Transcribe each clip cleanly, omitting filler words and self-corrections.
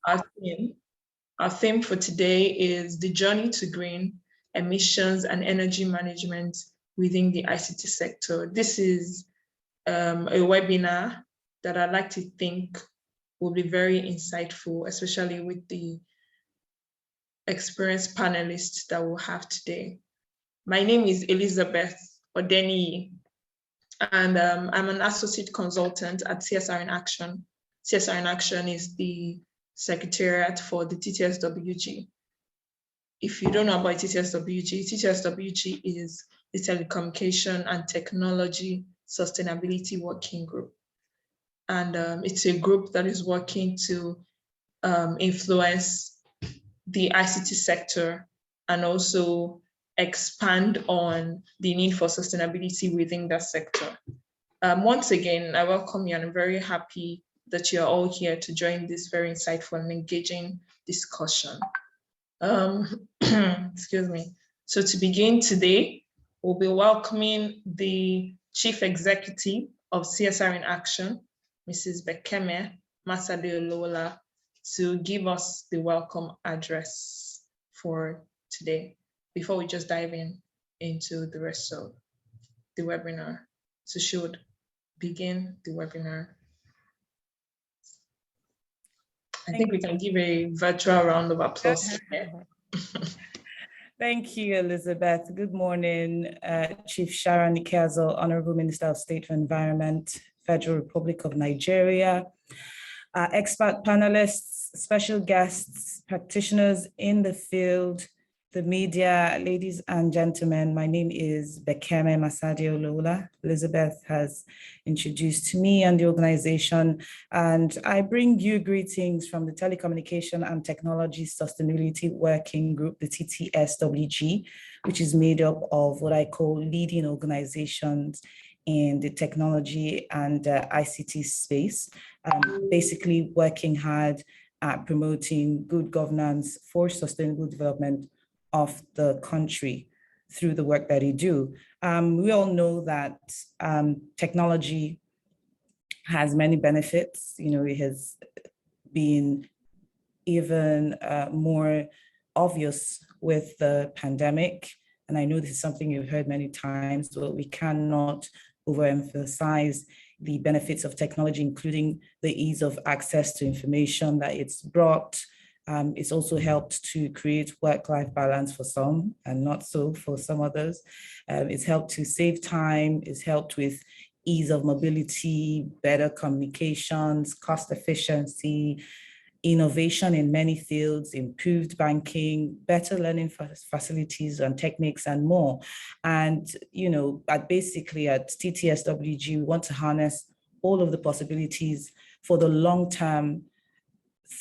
our theme. Our theme for today is the journey to green emissions and energy management within the ICT sector. This is a webinar that I'd like to think will be very insightful, especially with the experienced panelists that we'll have today. My name is Elizabeth Odeni, and I'm an associate consultant at CSR in Action. CSR in Action is the secretariat for the TTSWG. If you don't know about TTSWG, TTSWG is the Telecommunication and Technology Sustainability Working Group. And it's a group that is working to influence the ICT sector and also expand on the need for sustainability within that sector. Once again, I welcome you and I'm very happy that you're all here to join this very insightful and engaging discussion. Excuse me. So to begin today, we'll be welcoming the Chief Executive of CSR in Action, Mrs. Bekeme Masade-Olola, to give us the welcome address for today before we just dive into the rest of the webinar. So she would begin the webinar. I think we can give a virtual round of applause. Thank you, Elizabeth. Good morning, Chief Sharon Ikeazo, Honorable Minister of State for Environment, Federal Republic of Nigeria, expert panelists, special guests, practitioners in the field, the media, ladies and gentlemen. My name is Bekeme Masade-Olola. Elizabeth has introduced me and the organization, and I bring you greetings from the Telecommunication and Technology Sustainability Working Group, the TTSWG, which is made up of what I call leading organizations in the technology and ICT space, basically working hard at promoting good governance for sustainable development of the country through the work that they do. We all know that technology has many benefits. You know, it has been even more obvious with the pandemic. And I know this is something you've heard many times, but we cannot overemphasize the benefits of technology, including the ease of access to information that it's brought. It's also helped to create work-life balance for some and not so for some others. It's helped to save time, it's helped with ease of mobility, better communications, cost efficiency, innovation in many fields, improved banking, better learning facilities and techniques and more. And, you know, basically at TTSWG, we want to harness all of the possibilities for the long term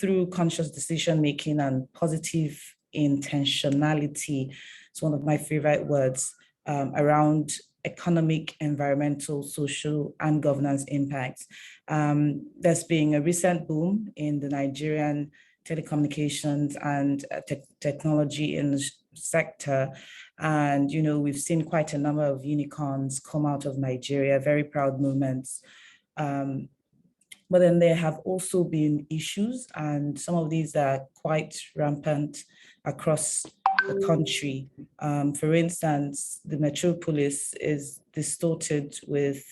through conscious decision-making and positive intentionality. It's one of my favorite words around economic, environmental, social, and governance impacts. There's been a recent boom in the Nigerian telecommunications and technology in the sector. And, you know, we've seen quite a number of unicorns come out of Nigeria, very proud moments. But then there have also been issues, and some of these are quite rampant across the country. For instance, the metropolis is distorted with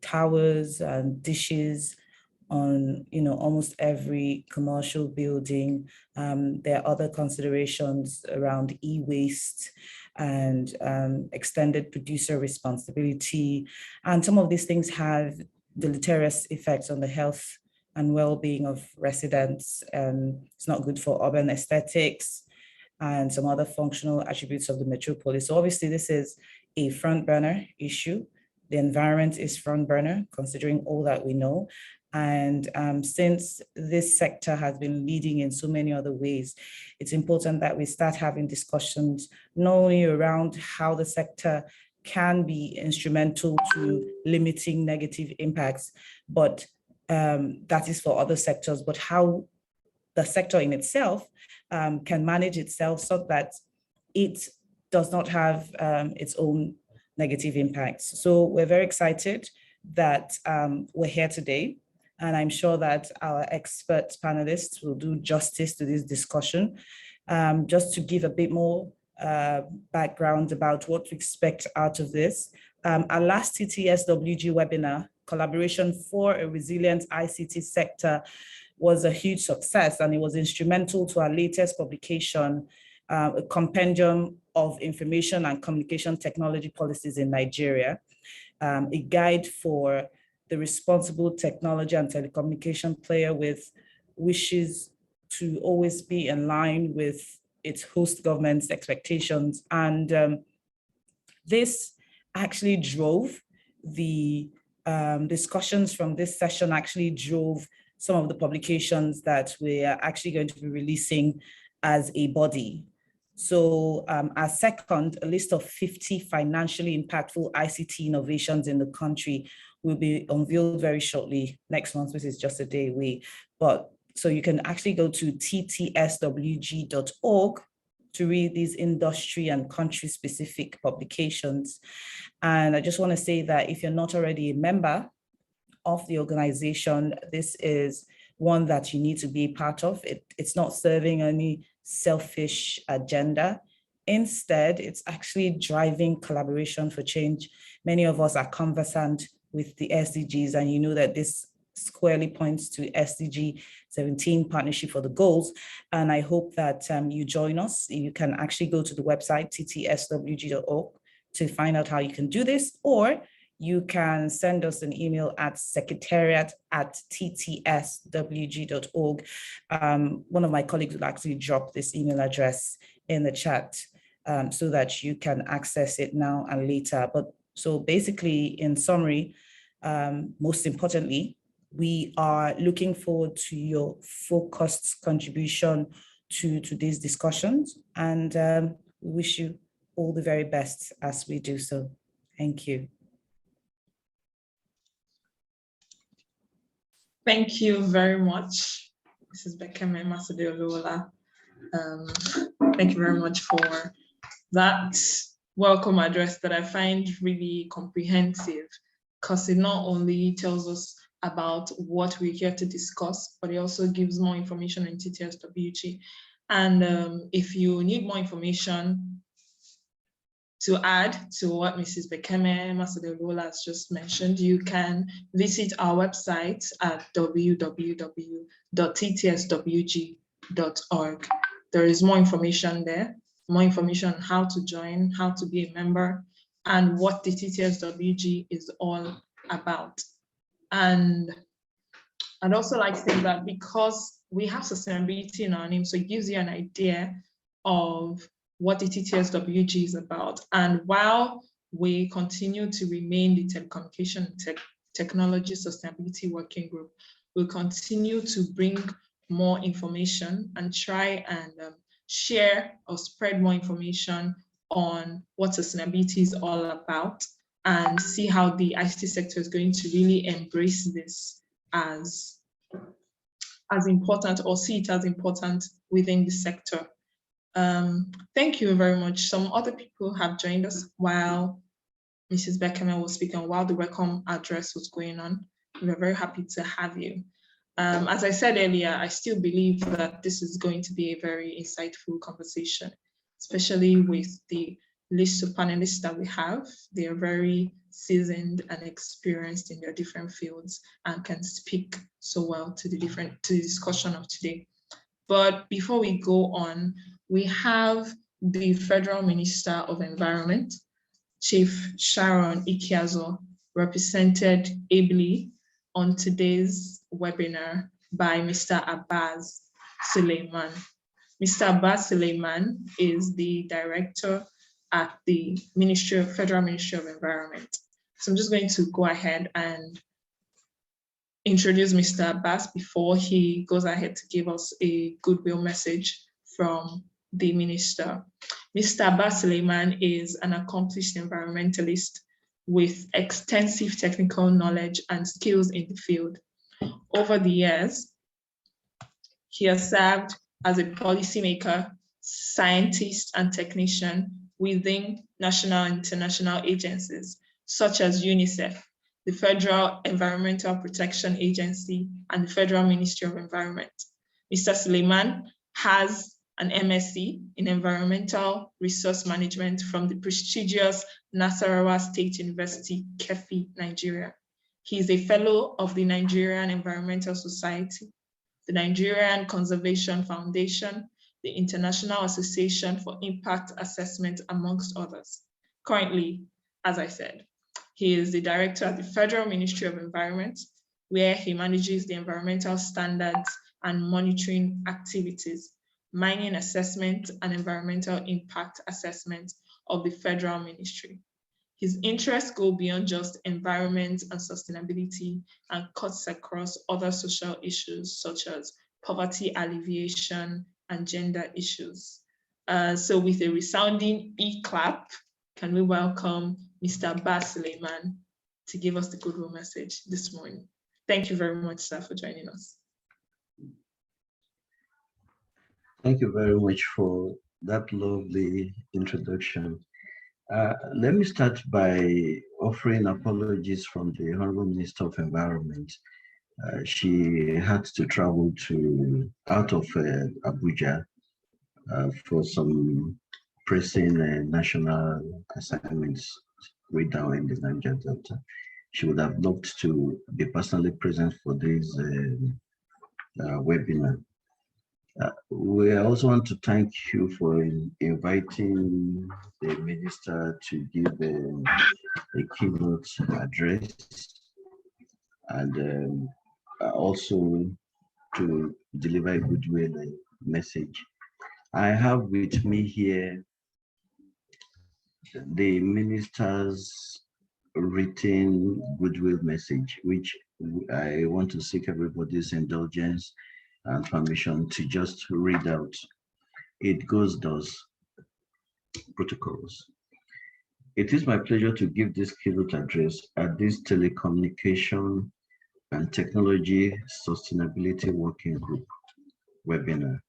towers and dishes on, you know, almost every commercial building. There are other considerations around e-waste and extended producer responsibility. And some of these things have deleterious effects on the health and well-being of residents. It's not good for urban aesthetics and some other functional attributes of the metropolis. So obviously this is a front burner issue. The environment is front burner, considering all that we know. And since this sector has been leading in so many other ways, it's important that we start having discussions not only around how the sector can be instrumental to limiting negative impacts, but that is for other sectors, but how the sector in itself can manage itself so that it does not have its own negative impacts. So we're very excited that we're here today and I'm sure that our expert panelists will do justice to this discussion. Just to give a bit more background about what to expect out of this. Our last TTSWG webinar, Collaboration for a Resilient ICT Sector, was a huge success, and it was instrumental to our latest publication, a compendium of information and communication technology policies in Nigeria, a guide for the responsible technology and telecommunication player with wishes to always be in line with its host government's expectations. And this actually drove the discussions from this session, actually drove some of the publications that we are actually going to be releasing as a body. So our second, a list of 50 financially impactful ICT innovations in the country will be unveiled very shortly next month, which is just a day away. But so you can actually go to TTSWG.org to read these industry and country-specific publications. And I just want to say that if you're not already a member of the organization, this is one that you need to be part of. It's not serving any selfish agenda. Instead, it's actually driving collaboration for change. Many of us are conversant with the SDGs, and you know that this squarely points to SDG 17, Partnership for the Goals. And I hope that you join us. You can actually go to the website, ttswg.org, to find out how you can do this, or you can send us an email at secretariat@ttswg.org. One of my colleagues will actually drop this email address in the chat so that you can access it now and later. But so basically, in summary, most importantly, we are looking forward to your focused contribution to these discussions, and we wish you all the very best as we do so. Thank you. Thank you very much, Mrs. Bekeme Masade-Oluola. Thank you very much for that welcome address that I find really comprehensive, because it not only tells us about what we're here to discuss, but it also gives more information on TTSWG. And if you need more information to add to what Mrs. Bekeme Masade-Oluola has just mentioned, you can visit our website at www.ttswg.org. There is more information there, more information on how to join, how to be a member, and what the TTSWG is all about. And I'd also like to say that because we have sustainability in our name, so it gives you an idea of what the TTSWG is about. And while we continue to remain the Telecommunication Technology Sustainability Working Group, we'll continue to bring more information and try and share or spread more information on what sustainability is all about, and see how the ICT sector is going to really embrace this as important, or see it as important within the sector. Thank you very much. Some other people have joined us while Mrs. Bekeme was speaking, while the welcome address was going on. We're very happy to have you. As I said earlier, I still believe that this is going to be a very insightful conversation, especially with the list of panelists that we have. They are very seasoned and experienced in their different fields and can speak so well to the discussion of today. But before we go on, we have the Federal Minister of Environment, Chief Sharon Ikiazo, represented ably on today's webinar by Mr. Abbas Suleiman. Mr. Abbas Suleiman is the Director at the Federal Ministry of Environment. So I'm just going to go ahead and introduce Mr. Abbas before he goes ahead to give us a goodwill message from the minister. Mr. Abbas Suleiman is an accomplished environmentalist with extensive technical knowledge and skills in the field. Over the years, he has served as a policymaker, scientist, and technician within national and international agencies such as UNICEF, the Federal Environmental Protection Agency, and the Federal Ministry of Environment. Mr. Suleiman has an MSc in Environmental Resource Management from the prestigious Nasarawa State University, Kefi, Nigeria. He is a fellow of the Nigerian Environmental Society, the Nigerian Conservation Foundation, the International Association for Impact Assessment, amongst others. Currently, as I said, he is the director at the Federal Ministry of Environment, where he manages the environmental standards and monitoring activities, mining assessment and environmental impact assessment of the federal ministry. His interests go beyond just environment and sustainability and cuts across other social issues such as poverty alleviation and gender issues. So with a resounding e-clap, can we welcome Mr. Bas Suleiman to give us the goodwill message this morning. Thank you very much, sir, for joining us. Thank you very much for that lovely introduction. Let me start by offering apologies from the Honorable Minister of Environment. She had to travel out of Abuja for some pressing national assignments way down in the Niger Delta. She would have loved to be personally present for this webinar. We also want to thank you for inviting the minister to give a keynote address and also to deliver a goodwill message. I have with me here the minister's written goodwill message, which I want to seek everybody's indulgence and permission to just read out. It goes thus: protocols. It is my pleasure to give this keynote address at this Telecommunication and Technology Sustainability Working Group webinar.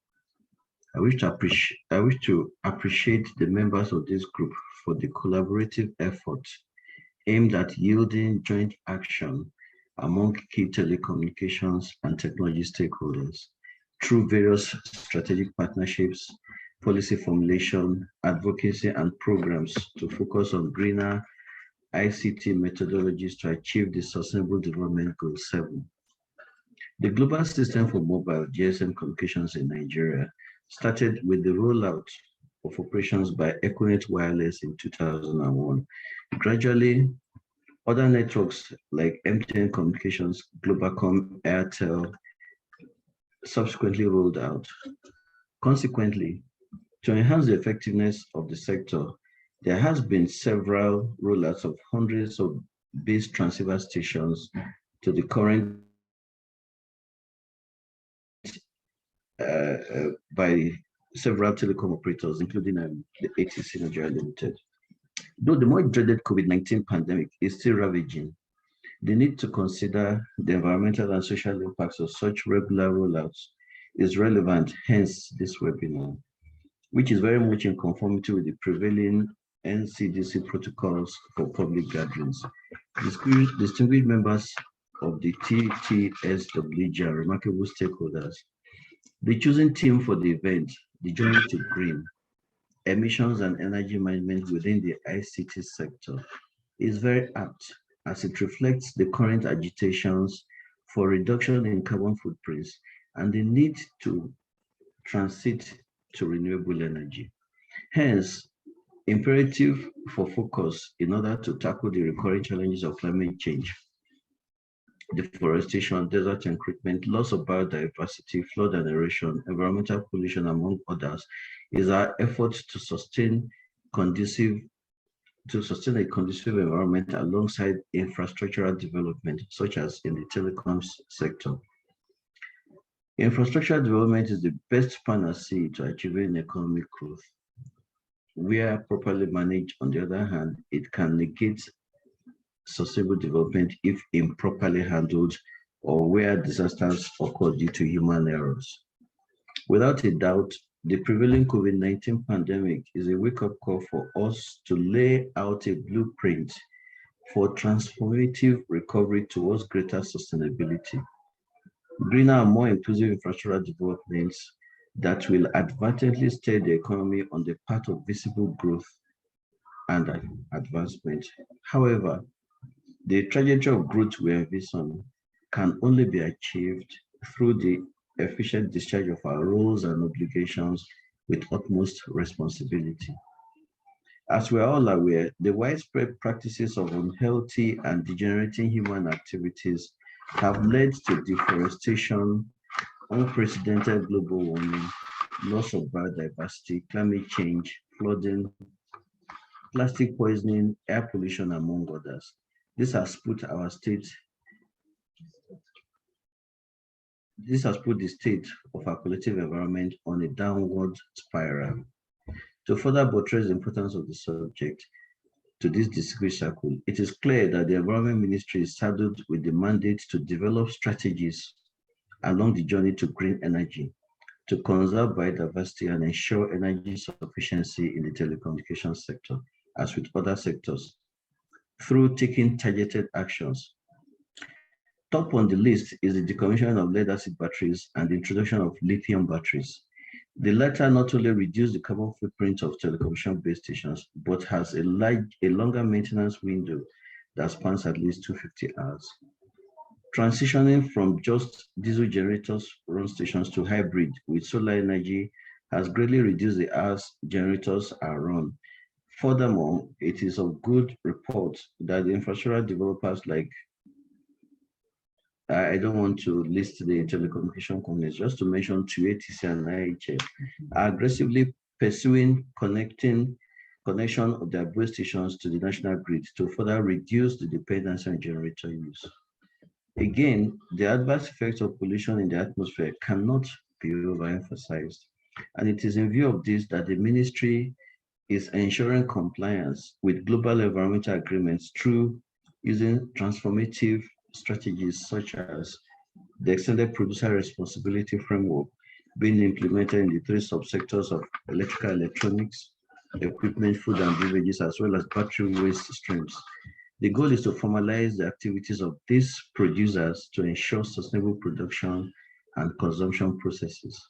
I wish to appreciate the members of this group for the collaborative effort aimed at yielding joint action among key telecommunications and technology stakeholders through various strategic partnerships, policy formulation, advocacy, and programs to focus on greener ICT methodologies to achieve the Sustainable Development Goal 7. The global system for mobile GSM communications in Nigeria started with the rollout of operations by Econet Wireless in 2001. Gradually, other networks like MTN Communications, Globalcom, Airtel subsequently rolled out. Consequently, to enhance the effectiveness of the sector, there has been several rollouts of hundreds of base transceiver stations to the current by several telecom operators, including the ATC Nigeria Limited. Though the much dreaded COVID-19 pandemic is still ravaging, the need to consider the environmental and social impacts of such regular rollouts is relevant, hence this webinar, which is very much in conformity with the prevailing NCDC protocols for public gatherings. Distinguished members of the TTSWG are remarkable stakeholders. The chosen theme for the event, the journey to green, emissions and energy management within the ICT sector, is very apt as it reflects the current agitations for reduction in carbon footprints and the need to transit to renewable energy. Hence, imperative for focus in order to tackle the recurring challenges of climate change, deforestation, desert encroachment, loss of biodiversity, flood and erosion, environmental pollution, among others, is our effort to sustain a conducive environment alongside infrastructural development, such as in the telecoms sector. Infrastructural development is the best panacea to achieving economic growth. Where properly managed, on the other hand, it can negate sustainable development if improperly handled or where disasters occur due to human errors. Without a doubt, the prevailing COVID-19 pandemic is a wake-up call for us to lay out a blueprint for transformative recovery towards greater sustainability, greener and more inclusive infrastructural developments that will advantageously steer the economy on the path of visible growth and advancement. However, the trajectory of growth we envision can only be achieved through the efficient discharge of our roles and obligations with utmost responsibility. As we are all aware, the widespread practices of unhealthy and degenerating human activities have led to deforestation, unprecedented global warming, loss of biodiversity, climate change, flooding, plastic poisoning, air pollution, among others. This has put the state of our collective environment on a downward spiral. To further buttress the importance of the subject to this discrete circle, it is clear that the Environment Ministry is saddled with the mandate to develop strategies along the journey to green energy, to conserve biodiversity and ensure energy sufficiency in the telecommunications sector, as with other sectors, through taking targeted actions. Top on the list is the decommissioning of lead-acid batteries and the introduction of lithium batteries. The latter not only reduce the carbon footprint of telecommunication base stations, but has a longer maintenance window that spans at least 250 hours. Transitioning from just diesel generators run stations to hybrid with solar energy has greatly reduced the hours generators are run. Furthermore, it is of good report that the infrastructure developers like, I don't want to list the telecommunication companies, just to mention TTSWG and IHF, are aggressively pursuing connection of their base stations to the national grid to further reduce the dependency on generator use. Again, the adverse effects of pollution in the atmosphere cannot be overemphasized. And it is in view of this that the ministry is ensuring compliance with global environmental agreements through using transformative strategies such as the extended producer responsibility framework being implemented in the three subsectors of electrical electronics, equipment, food and beverages, as well as battery waste streams. The goal is to formalize the activities of these producers to ensure sustainable production and consumption processes.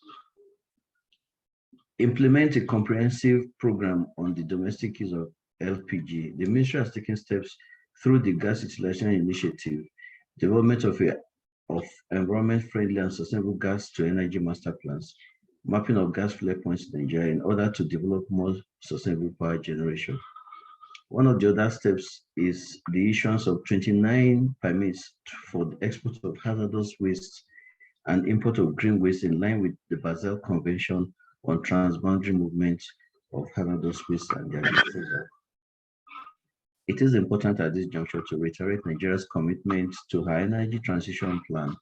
Implement a comprehensive program on the domestic use of LPG. The ministry has taken steps through the gas utilization initiative, development of environment-friendly and sustainable gas to energy master plans, mapping of gas flare points in Nigeria in order to develop more sustainable power generation. One of the other steps is the issuance of 29 permits for the export of hazardous waste and import of green waste in line with the Basel Convention on transboundary movement of hazardous waste and their disposal. It is important at this juncture to reiterate Nigeria's commitment to her energy transition plan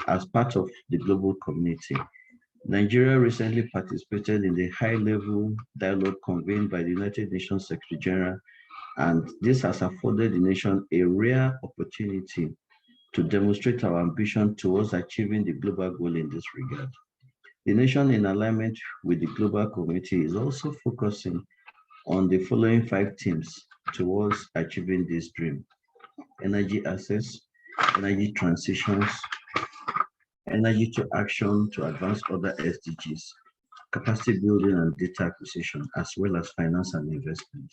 as part of the global community. Nigeria recently participated in the high-level dialogue convened by the United Nations Secretary General, and this has afforded the nation a rare opportunity to demonstrate our ambition towards achieving the global goal in this regard. The nation, in alignment with the global community, is also focusing on the following 5 themes towards achieving this dream: energy access, energy transitions, energy to action to advance other SDGs, capacity building and data acquisition, as well as finance and investment.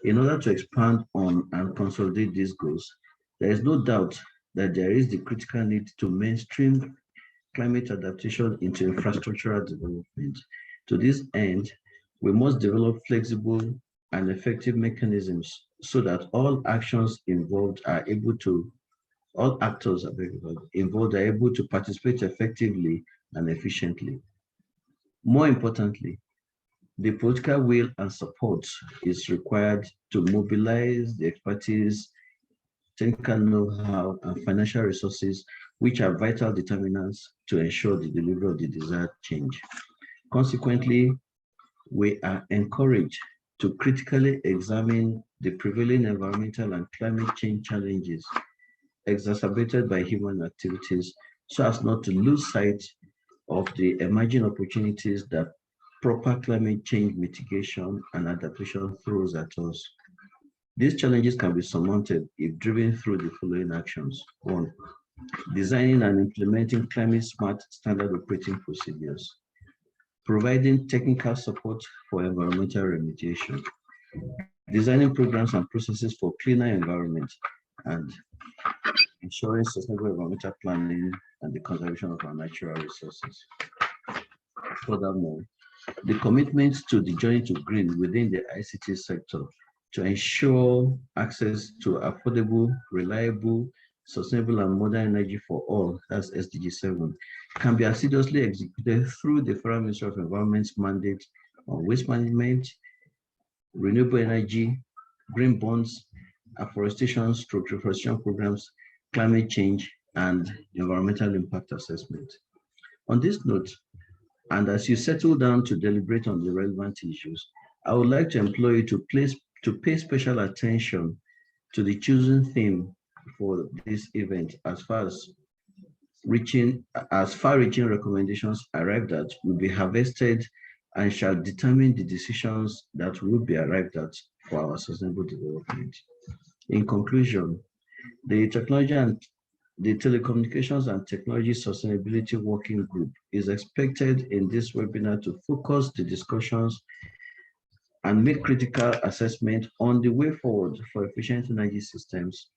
In order to expand on and consolidate these goals, there is no doubt that there is the critical need to mainstream climate adaptation into infrastructural development. To this end, we must develop flexible and effective mechanisms so that all actors involved are able to participate effectively and efficiently. More importantly, the political will and support is required to mobilize the expertise, technical know-how, and financial resources, which are vital determinants to ensure the delivery of the desired change. Consequently, we are encouraged to critically examine the prevailing environmental and climate change challenges exacerbated by human activities so as not to lose sight of the emerging opportunities that proper climate change mitigation and adaptation throws at us. These challenges can be surmounted if driven through the following actions. 1. Designing and implementing climate-smart standard operating procedures. Providing technical support for environmental remediation. Designing programs and processes for cleaner environment, and ensuring sustainable environmental planning and the conservation of our natural resources. Furthermore, the commitment to the journey to green within the ICT sector to ensure access to affordable, reliable, sustainable and modern energy for all, that's SDG 7, can be assiduously executed through the Federal Ministry of Environment's mandate on waste management, renewable energy, green bonds, afforestation, reforestation programs, climate change, and environmental impact assessment. On this note, and as you settle down to deliberate on the relevant issues, I would like to implore you to pay special attention to the chosen theme for this event as far-reaching recommendations arrived at will be harvested and shall determine the decisions that will be arrived at for our sustainable development. In conclusion, the Telecommunications and Technology Sustainability Working Group is expected in this webinar to focus the discussions and make critical assessment on the way forward for efficient energy systems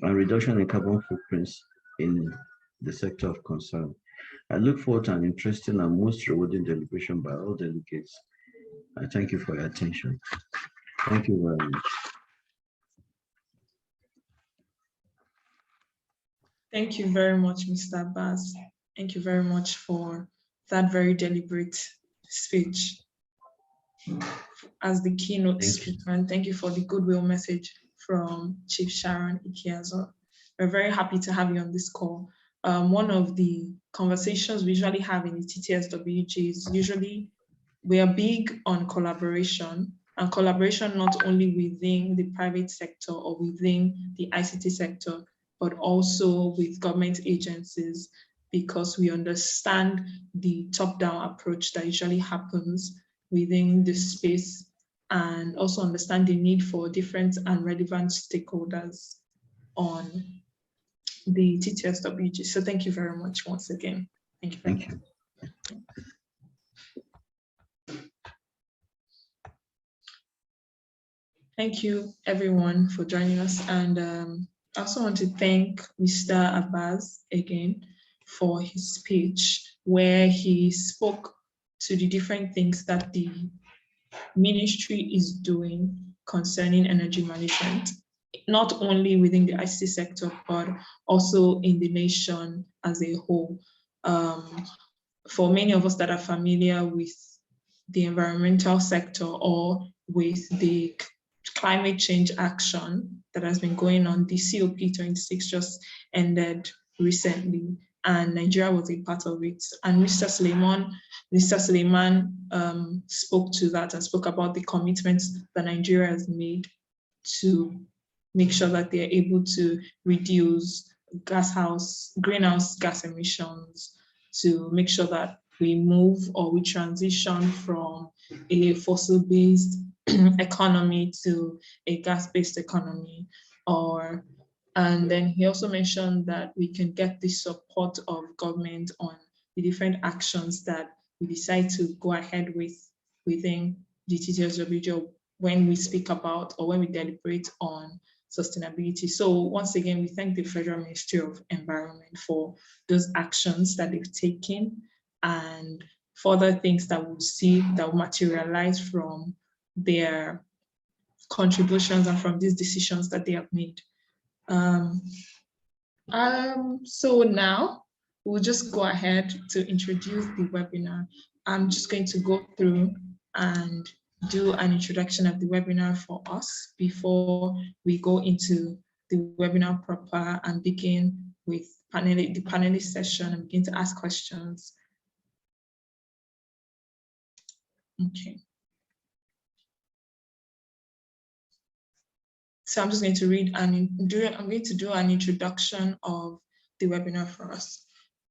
and reduction in carbon footprints in the sector of concern. I look forward to an interesting and most rewarding deliberation by all delegates. I thank you for your attention. Thank you very much. Thank you very much, Mr. Abbas. Thank you very much for that very deliberate speech. As the keynote speaker, and thank you for the goodwill message from Chief Sharon Ikeazo. We're very happy to have you on this call. One of the conversations we usually have in the TTSWG is usually we are big on collaboration, and collaboration not only within the private sector or within the ICT sector, but also with government agencies, because we understand the top-down approach that usually happens within this space, and also understand the need for different and relevant stakeholders on the TTSWG. So thank you very much once again. Thank you. Thank you. Thank you everyone for joining us. And I also want to thank Mr. Abbas again for his speech, where he spoke to the different things that the ministry is doing concerning energy management, not only within the ICT sector, but also in the nation as a whole. For many of us that are familiar with the environmental sector or with the climate change action that has been going on, the COP26 just ended recently, and Nigeria was a part of it. And Mr. Suleiman spoke to that and spoke about the commitments that Nigeria has made to make sure that they are able to reduce greenhouse gas emissions, to make sure that we move or we transition from a fossil-based economy to a gas-based economy. And then he also mentioned that we can get the support of government on the different actions that we decide to go ahead with within the TTSWG when we speak about or when we deliberate on sustainability. So once again, we thank the Federal Ministry of Environment for those actions that they've taken and further things that we'll see that will materialize from their contributions and from these decisions that they have made. So now we'll just go ahead to introduce the webinar. I'm just going to go through and do an introduction of the webinar for us before we go into the webinar proper and begin with the panelist session and begin to ask questions. Okay. So I'm just going to read I'm going to do an introduction of the webinar for us.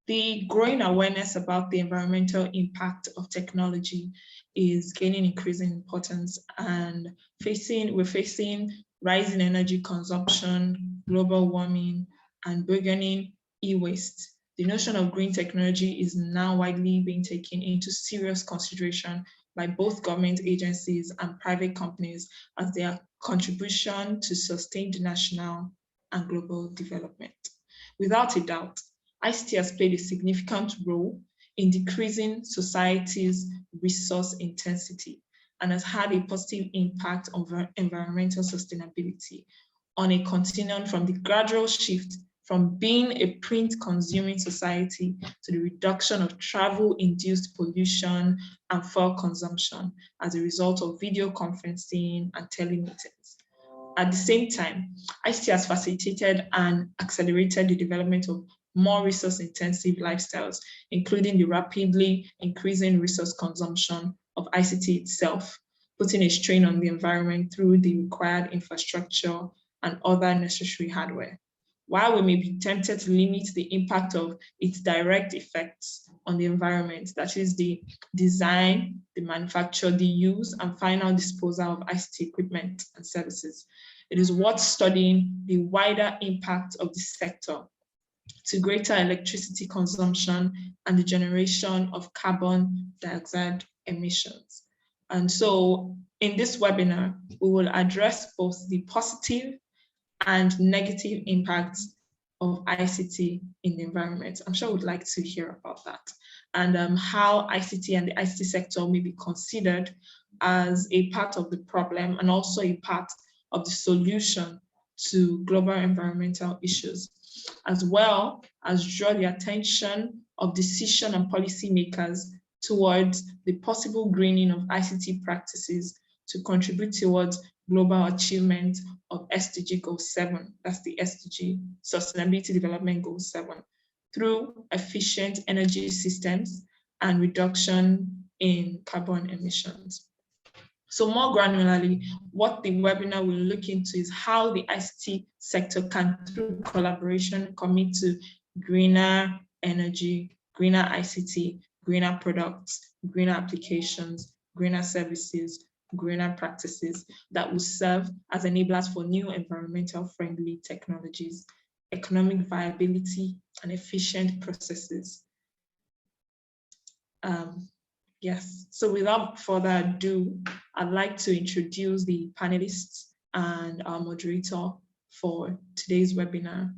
The growing awareness about the environmental impact of technology is gaining increasing importance, and we're facing rising energy consumption, global warming, and burgeoning e-waste, the notion of green technology is now widely being taken into serious consideration by both government agencies and private companies as their contribution to sustained national and global development. Without a doubt, ICT has played a significant role in decreasing society's resource intensity and has had a positive impact on environmental sustainability on a continuum from the gradual shift from being a print-consuming society to the reduction of travel-induced pollution and fuel consumption as a result of video conferencing and telemeetings. At the same time, ICT has facilitated and accelerated the development of more resource-intensive lifestyles, including the rapidly increasing resource consumption of ICT itself, putting a strain on the environment through the required infrastructure and other necessary hardware. While we may be tempted to limit the impact of its direct effects on the environment, that is the design, the manufacture, the use, and final disposal of ICT equipment and services, it is worth studying the wider impact of the sector to greater electricity consumption and the generation of carbon dioxide emissions. And so in this webinar, we will address both the positive and negative impacts of ICT in the environment. I'm sure we'd like to hear about that and how ICT and the ICT sector may be considered as a part of the problem and also a part of the solution to global environmental issues, as well as draw the attention of decision and policymakers towards the possible greening of ICT practices to contribute towards global achievement of SDG Goal 7, that's the SDG, Sustainability Development Goal 7, through efficient energy systems and reduction in carbon emissions. So more granularly, what the webinar will look into is how the ICT sector can, through collaboration, commit to greener energy, greener ICT, greener products, greener applications, greener services, greener practices that will serve as enablers for new environmental friendly technologies, economic viability, and efficient processes. Yes, so without further ado, I'd like to introduce the panelists and our moderator for today's webinar.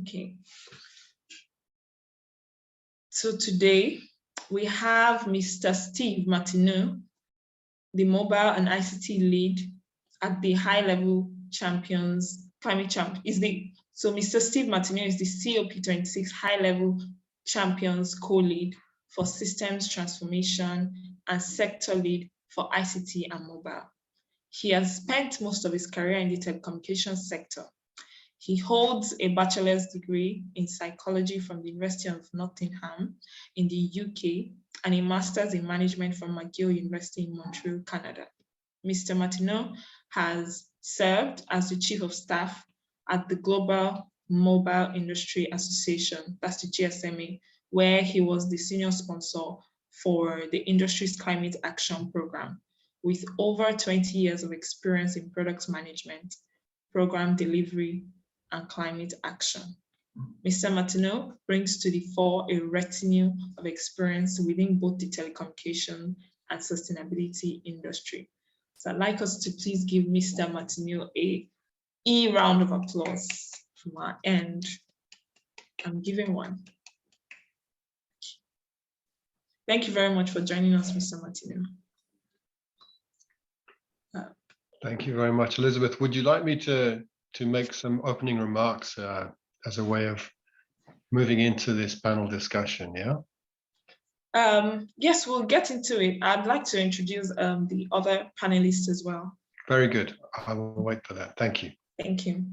Okay. So today we have Mr. Steve Martinez, the mobile and ICT lead at the High Level Champions Climate Champ. So Mr. Steve Martinez is the COP26 High Level Champions co-lead for systems transformation and sector lead for ICT and mobile. He has spent most of his career in the telecommunications sector. He holds a bachelor's degree in psychology from the University of Nottingham in the UK and a master's in management from McGill University in Montreal, Canada. Mr. Martinez has served as the Chief of Staff at the Global Mobile Industry Association, that's the GSMA, where he was the senior sponsor for the industry's climate action program, with over 20 years of experience in product management, program delivery, and climate action. Mr. Martinez brings to the fore a retinue of experience within both the telecommunication and sustainability industry. So I'd like us to please give Mr. Martinez a round of applause from our end. I'm giving one. Thank you very much for joining us, Mr. Martinez. Thank you very much, Elizabeth. Would you like me to make some opening remarks as a way of moving into this panel discussion, yeah? Yes, we'll get into it. I'd like to introduce the other panelists as well. Very good. I will wait for that. Thank you. Thank you.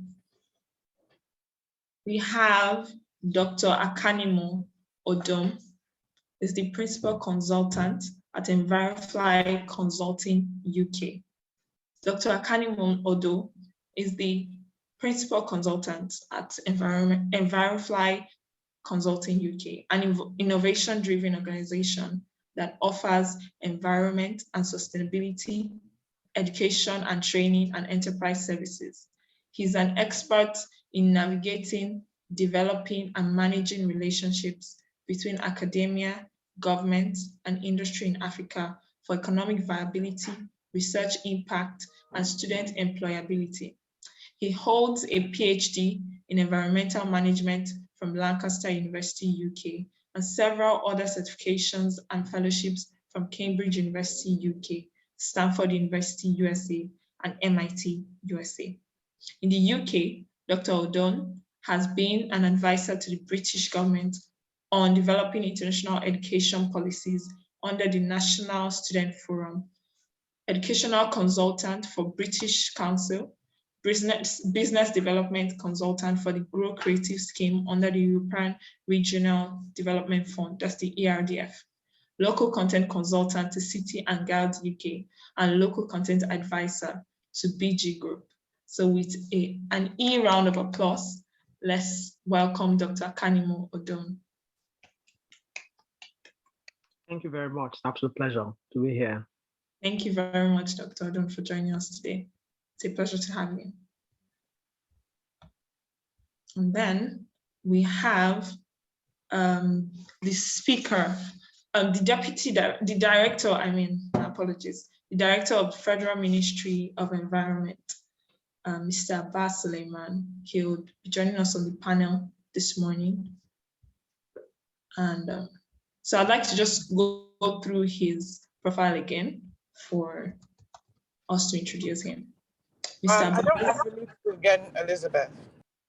We have Dr. Akanimo Odom, is the Principal Consultant at Envirofly Consulting UK. Dr. Akanimo Odom is the Principal Consultant at Envirofly Consulting UK, an innovation-driven organization that offers environment and sustainability, education and training, and enterprise services. He's an expert in navigating, developing, and managing relationships between academia, government, and industry in Africa for economic viability, research impact, and student employability. He holds a PhD in environmental management from Lancaster University, UK, and several other certifications and fellowships from Cambridge University, UK, Stanford University, USA, and MIT, USA. In the UK, Dr. Odon has been an advisor to the British government on developing international education policies under the National Student Forum, educational consultant for British Council, business development consultant for the Grow Creative Scheme under the European Regional Development Fund, that's the ERDF, local content consultant to City and Guilds UK, and local content advisor to BG Group. So with an E round of applause, let's welcome Dr. Kanimo Odon. Thank you very much. It's an absolute pleasure to be here. Thank you very much, Dr. Odon, for joining us today. It's a pleasure to have you. And then we have the speaker, the director of the Federal Ministry of Environment, Mr. Abbas Suleiman. He'll be joining us on the panel this morning. And so I'd like to just go through his profile again for us to introduce him. I don't have to leave you again, Elizabeth.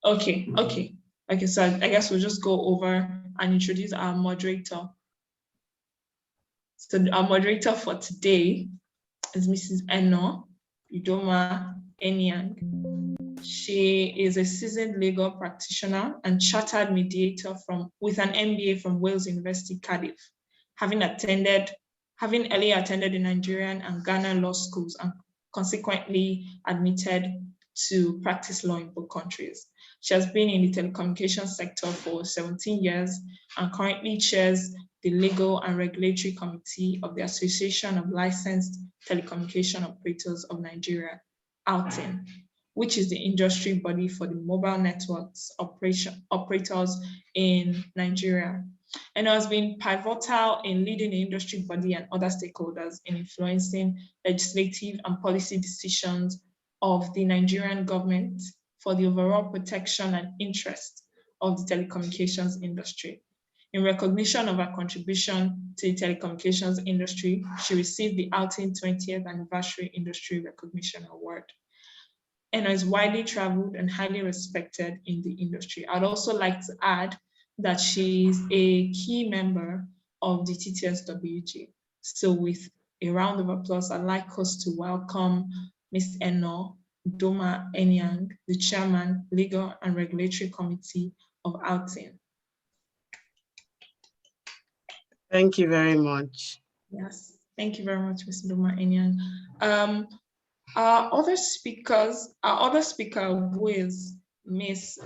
Okay, so I guess we'll just go over and introduce our moderator. So our moderator for today is Mrs. Eno Udoma Enyang. She is a seasoned legal practitioner and chartered mediator with an MBA from Wales University, Cardiff, having earlier attended the Nigerian and Ghana law schools and consequently admitted to practice law in both countries. She has been in the telecommunications sector for 17 years and currently chairs the Legal and Regulatory Committee of the Association of Licensed Telecommunication Operators of Nigeria, ALTEN, which is the industry body for the mobile networks operators in Nigeria, and has been pivotal in leading the industry body and other stakeholders in influencing legislative and policy decisions of the Nigerian government for the overall protection and interest of the telecommunications industry. In recognition of her contribution to the telecommunications industry, she received the ALTEN 20th Anniversary Industry Recognition Award, and is widely traveled and highly respected in the industry. I'd also like to add that she is a key member of the TTSWG. So with a round of applause, I'd like us to welcome Ms. Eno Udoma Enyang, the Chairman, Legal and Regulatory Committee of ALTEN. Thank you very much. Yes, thank you very much, Ms. Udoma Enyang. Our other speaker who is Ms.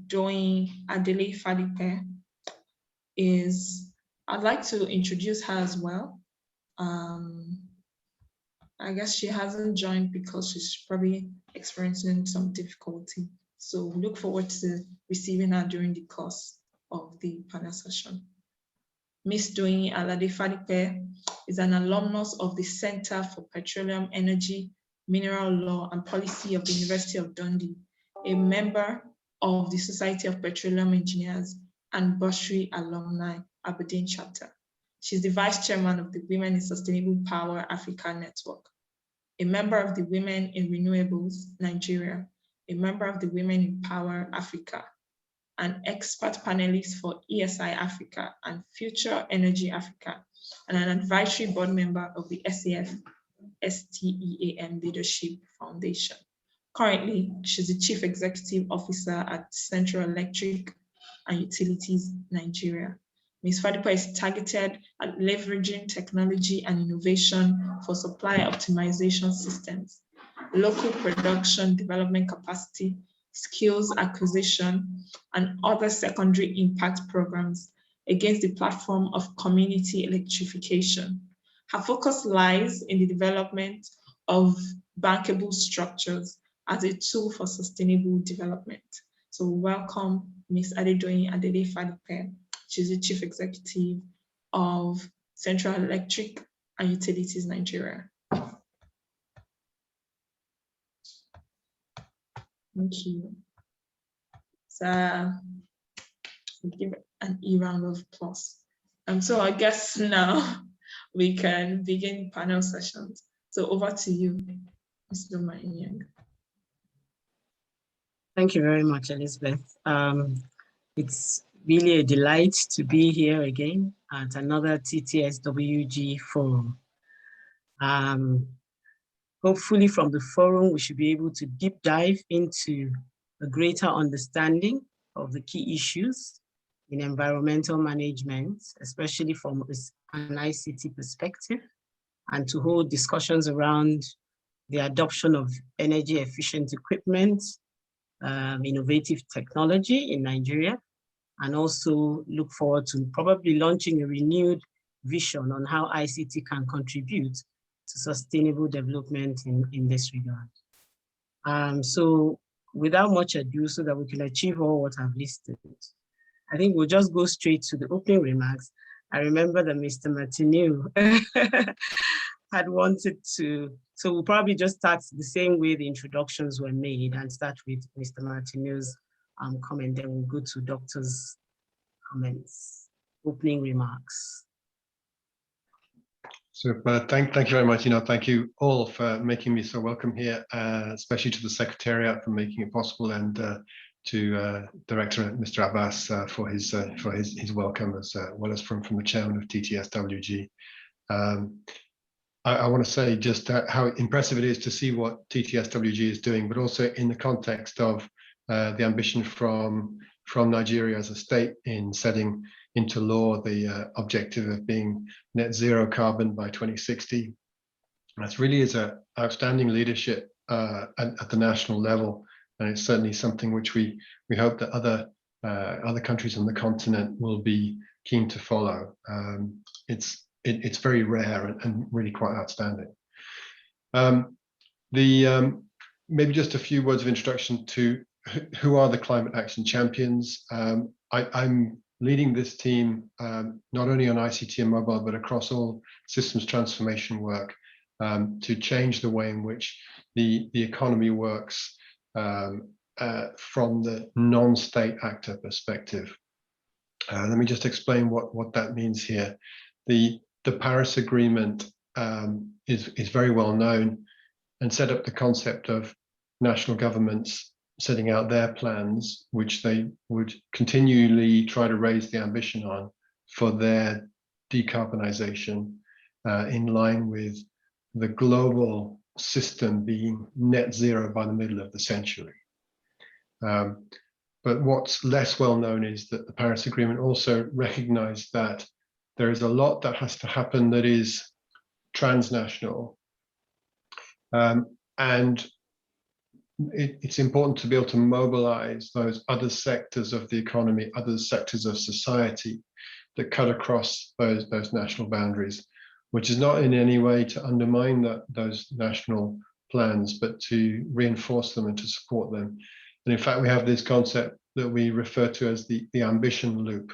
Doyin Adele Fadipe I'd like to introduce her as well. I guess she hasn't joined because she's probably experiencing some difficulty. So we look forward to receiving her during the course of the panel session. Ms. Doyin Adele Fadipe is an alumnus of the Center for Petroleum Energy, Mineral Law and Policy of the University of Dundee, a member of the Society of Petroleum Engineers and Bursary Alumni Aberdeen Chapter. She's the Vice Chairman of the Women in Sustainable Power Africa Network, a member of the Women in Renewables Nigeria, a member of the Women in Power Africa, an expert panelist for ESI Africa and Future Energy Africa, and an advisory board member of the SAF STEAM Leadership Foundation. Currently, she's the Chief Executive Officer at Central Electric and Utilities Nigeria. Ms. Fadipe is targeted at leveraging technology and innovation for supply optimization systems, local production development capacity, skills acquisition, and other secondary impact programs against the platform of community electrification. Her focus lies in the development of bankable structures as a tool for sustainable development. So welcome Ms. Adedoyin Adede-Fadipe. She's the Chief Executive of Central Electric and Utilities Nigeria. Thank you. So give an round of applause. So I guess now we can begin panel sessions. So over to you, Mr. Martinez. Thank you very much, Elizabeth. It's really a delight to be here again at another TTSWG forum. Hopefully from the forum, we should be able to deep dive into a greater understanding of the key issues in environmental management, especially from an ICT perspective, and to hold discussions around the adoption of energy efficient equipment, innovative technology in Nigeria, and also look forward to probably launching a renewed vision on how ICT can contribute to sustainable development in this regard. So without much ado, so that we can achieve all what I've listed, I think we'll just go straight to the opening remarks. I remember that Mr. Martinez had wanted to, so we'll probably just start the same way the introductions were made and start with Mr. Martinez's comment, then we'll go to Doctor's comments, opening remarks. Super. Thank you very much. Thank you all for making me so welcome here, especially to the Secretariat for making it possible, and to Director Mr. Abbas for his welcome, as well as from the Chairman of TTSWG. I want to say just how impressive it is to see what TTSWG is doing, but also in the context of the ambition from Nigeria as a state in setting into law the objective of being net zero carbon by 2060. That really is an outstanding leadership at the national level, and it's certainly something which we hope that other countries on the continent will be keen to follow. It's very rare and really quite outstanding. Maybe just a few words of introduction to who are the climate action champions. I'm leading this team not only on ICT and mobile, but across all systems transformation work to change the way in which the economy works from the non-state actor perspective. Let me just explain what that means here. The Paris Agreement is very well known and set up the concept of national governments setting out their plans, which they would continually try to raise the ambition on for their decarbonization in line with the global system being net zero by the middle of the century. But what's less well known is that the Paris Agreement also recognized that there is a lot that has to happen that is transnational. And it's important to be able to mobilize those other sectors of the economy, other sectors of society that cut across those national boundaries, which is not in any way to undermine those national plans, but to reinforce them and to support them. And in fact, we have this concept that we refer to as the ambition loop,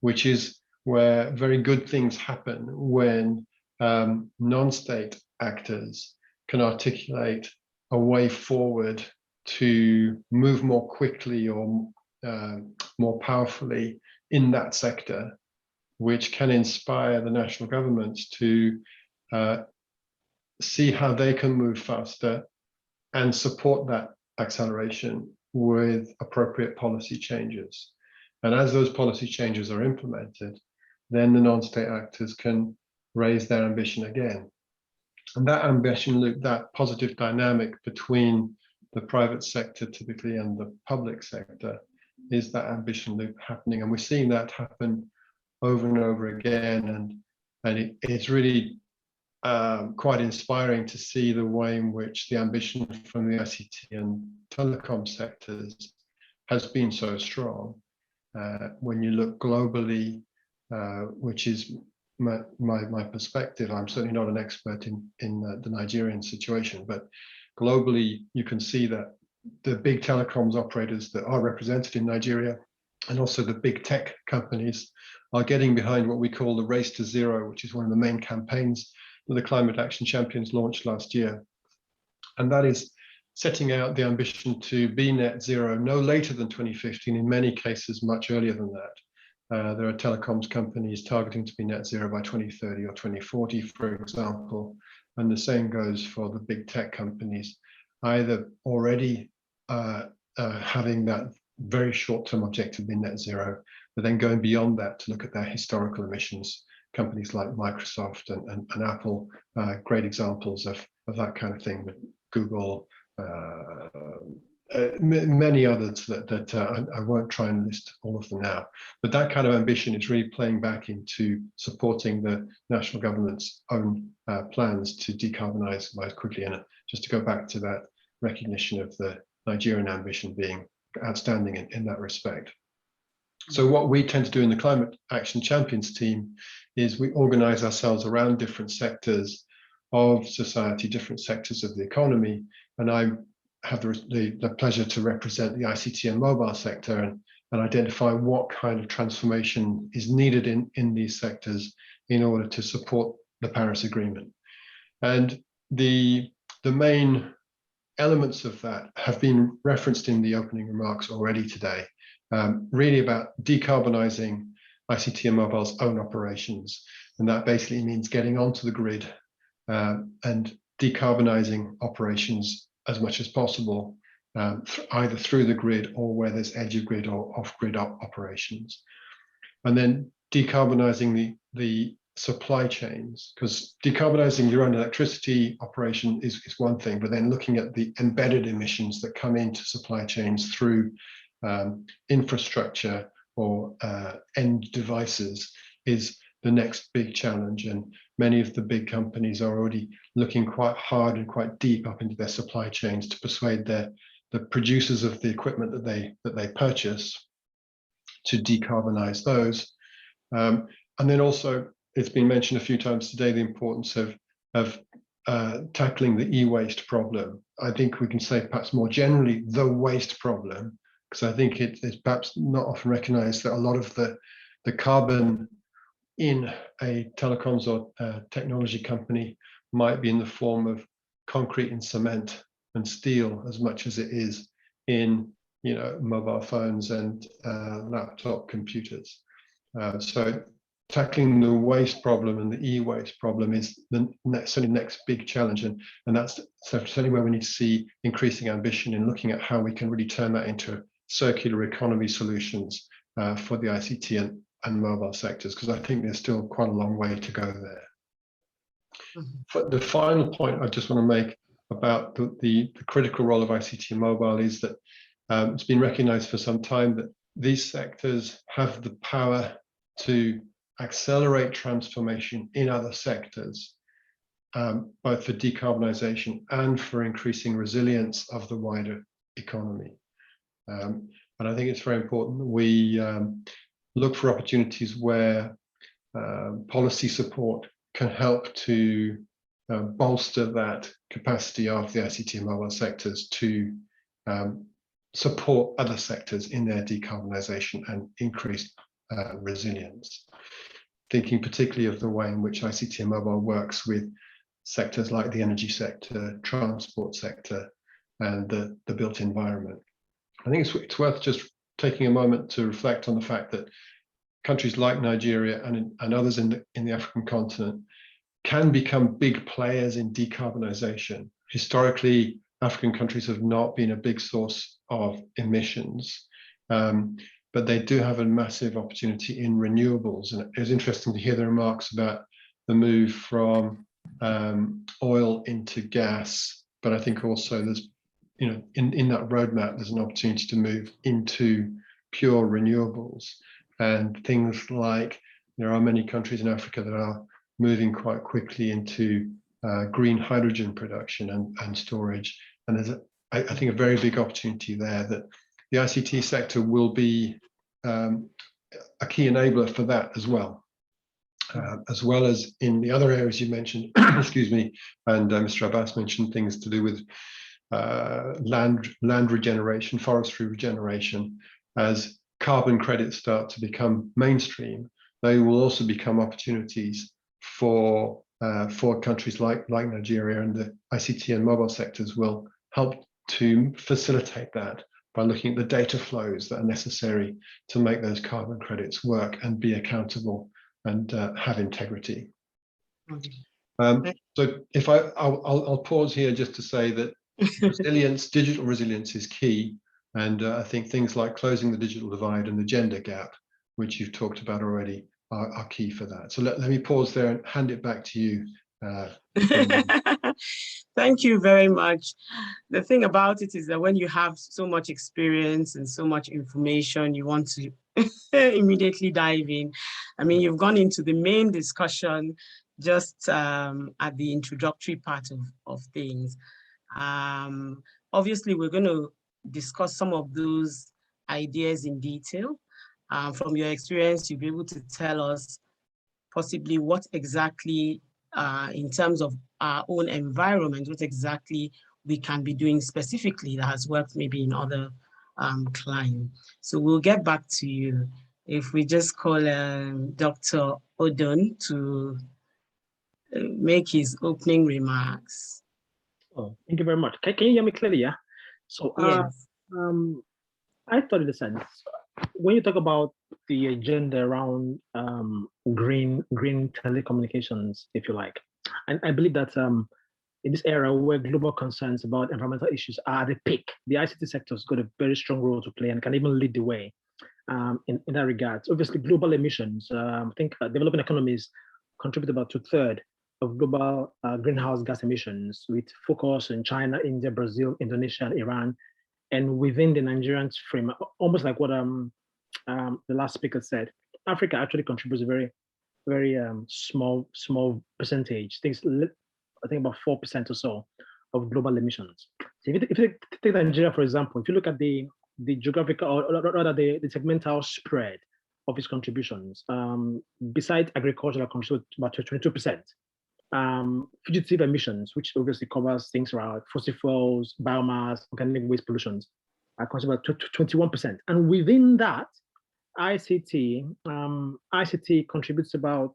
which is where very good things happen when non-state actors can articulate a way forward to move more quickly or more powerfully in that sector, which can inspire the national governments to see how they can move faster and support that acceleration with appropriate policy changes. And as those policy changes are implemented, then the non-state actors can raise their ambition again. And that ambition loop, that positive dynamic between the private sector typically and the public sector, is that ambition loop happening. And we're seeing that happen over and over again. And it's really quite inspiring to see the way in which the ambition from the ICT and telecom sectors has been so strong. When you look globally, which is my perspective, I'm certainly not an expert in the Nigerian situation, but globally you can see that the big telecoms operators that are represented in Nigeria and also the big tech companies are getting behind what we call the Race to Zero, which is one of the main campaigns that the Climate Action Champions launched last year. And that is setting out the ambition to be net zero no later than 2015, in many cases much earlier than that. There are telecoms companies targeting to be net zero by 2030 or 2040, for example. And the same goes for the big tech companies, either already having that very short-term objective of being net zero, but then going beyond that to look at their historical emissions. Companies like Microsoft and Apple, great examples of that kind of thing, Google, many others that I won't try and list all of them now. But that kind of ambition is really playing back into supporting the national government's own plans to decarbonize most quickly. And just to go back to that recognition of the Nigerian ambition being outstanding in that respect. So what we tend to do in the Climate Action Champions team is we organize ourselves around different sectors of society, different sectors of the economy. And I have the pleasure to represent the ICT and mobile sector and identify what kind of transformation is needed in these sectors in order to support the Paris Agreement. And the main elements of that have been referenced in the opening remarks already today, really about decarbonizing ICT and mobile's own operations. And that basically means getting onto the grid and decarbonizing operations as much as possible, either through the grid or where there's edge of grid or off-grid operations. And then decarbonizing the supply chains, because decarbonizing your own electricity operation is one thing, but then looking at the embedded emissions that come into supply chains through infrastructure or end devices is the next big challenge. And many of the big companies are already looking quite hard and quite deep up into their supply chains to persuade the producers of the equipment that they purchase to decarbonize those. And then also, it's been mentioned a few times today, the importance of tackling the e-waste problem. I think we can say perhaps more generally the waste problem, because I think it's perhaps not often recognized that a lot of the carbon in a telecoms or technology company might be in the form of concrete and cement and steel as much as it is in mobile phones and laptop computers. So tackling the waste problem and the e-waste problem is the next big challenge, and that's certainly where we need to see increasing ambition in looking at how we can really turn that into circular economy solutions for the ICT and mobile sectors, because I think there's still quite a long way to go there. But the final point I just want to make about the critical role of ICT and mobile is that it's been recognized for some time that these sectors have the power to accelerate transformation in other sectors, both for decarbonization and for increasing resilience of the wider economy. And I think it's very important that we look for opportunities where policy support can help to bolster that capacity of the ICT and mobile sectors to support other sectors in their decarbonization and increased resilience. Thinking particularly of the way in which ICT and mobile works with sectors like the energy sector, transport sector, and the built environment. I think it's worth just taking a moment to reflect on the fact that countries like Nigeria and others in the African continent can become big players in decarbonization. Historically, African countries have not been a big source of emissions, but they do have a massive opportunity in renewables. And it was interesting to hear the remarks about the move from oil into gas, but I think also there's, in that roadmap, there's an opportunity to move into pure renewables. And things like there are many countries in Africa that are moving quite quickly into green hydrogen production and storage. And there's, I think, a very big opportunity there that the ICT sector will be a key enabler for that as well as in the other areas you mentioned, excuse me, and Mr. Abbas mentioned things to do with land regeneration, forestry regeneration. As carbon credits start to become mainstream, they will also become opportunities for countries like Nigeria, and the ICT and mobile sectors will help to facilitate that by looking at the data flows that are necessary to make those carbon credits work and be accountable and have integrity. So if I'll pause here just to say that resilience, digital resilience is key. And I think things like closing the digital divide and the gender gap, which you've talked about already, are key for that. So let me pause there and hand it back to you. Thank you very much. The thing about it is that when you have so much experience and so much information, you want to immediately dive in. I mean, you've gone into the main discussion just at the introductory part of things. Obviously, we're going to discuss some of those ideas in detail. From your experience, you'll be able to tell us possibly what exactly, in terms of our own environment, what exactly we can be doing specifically that has worked maybe in other clients. So we'll get back to you. If we just call Dr. Odon to make his opening remarks. Oh, thank you very much. Can you hear me clearly? Yeah. So yes. I thought in a sense, when you talk about the agenda around green telecommunications, if you like, and I believe that in this era where global concerns about environmental issues are at the peak, the ICT sector has got a very strong role to play and can even lead the way in that regard. Obviously, global emissions, I think developing economies contribute about 2/3 of global greenhouse gas emissions, with focus in China, India, Brazil, Indonesia, and Iran. And within the Nigerian frame, almost like what the last speaker said, Africa actually contributes a very small percentage. I think about 4% or so of global emissions. So if you take Nigeria, for example, if you look at the geographical, or rather the segmental spread of its contributions, besides agriculture, that contributes about 22%. Fugitive emissions, which obviously covers things around fossil fuels, biomass, organic waste pollutions, contribute about 21%. And within that, ICT contributes about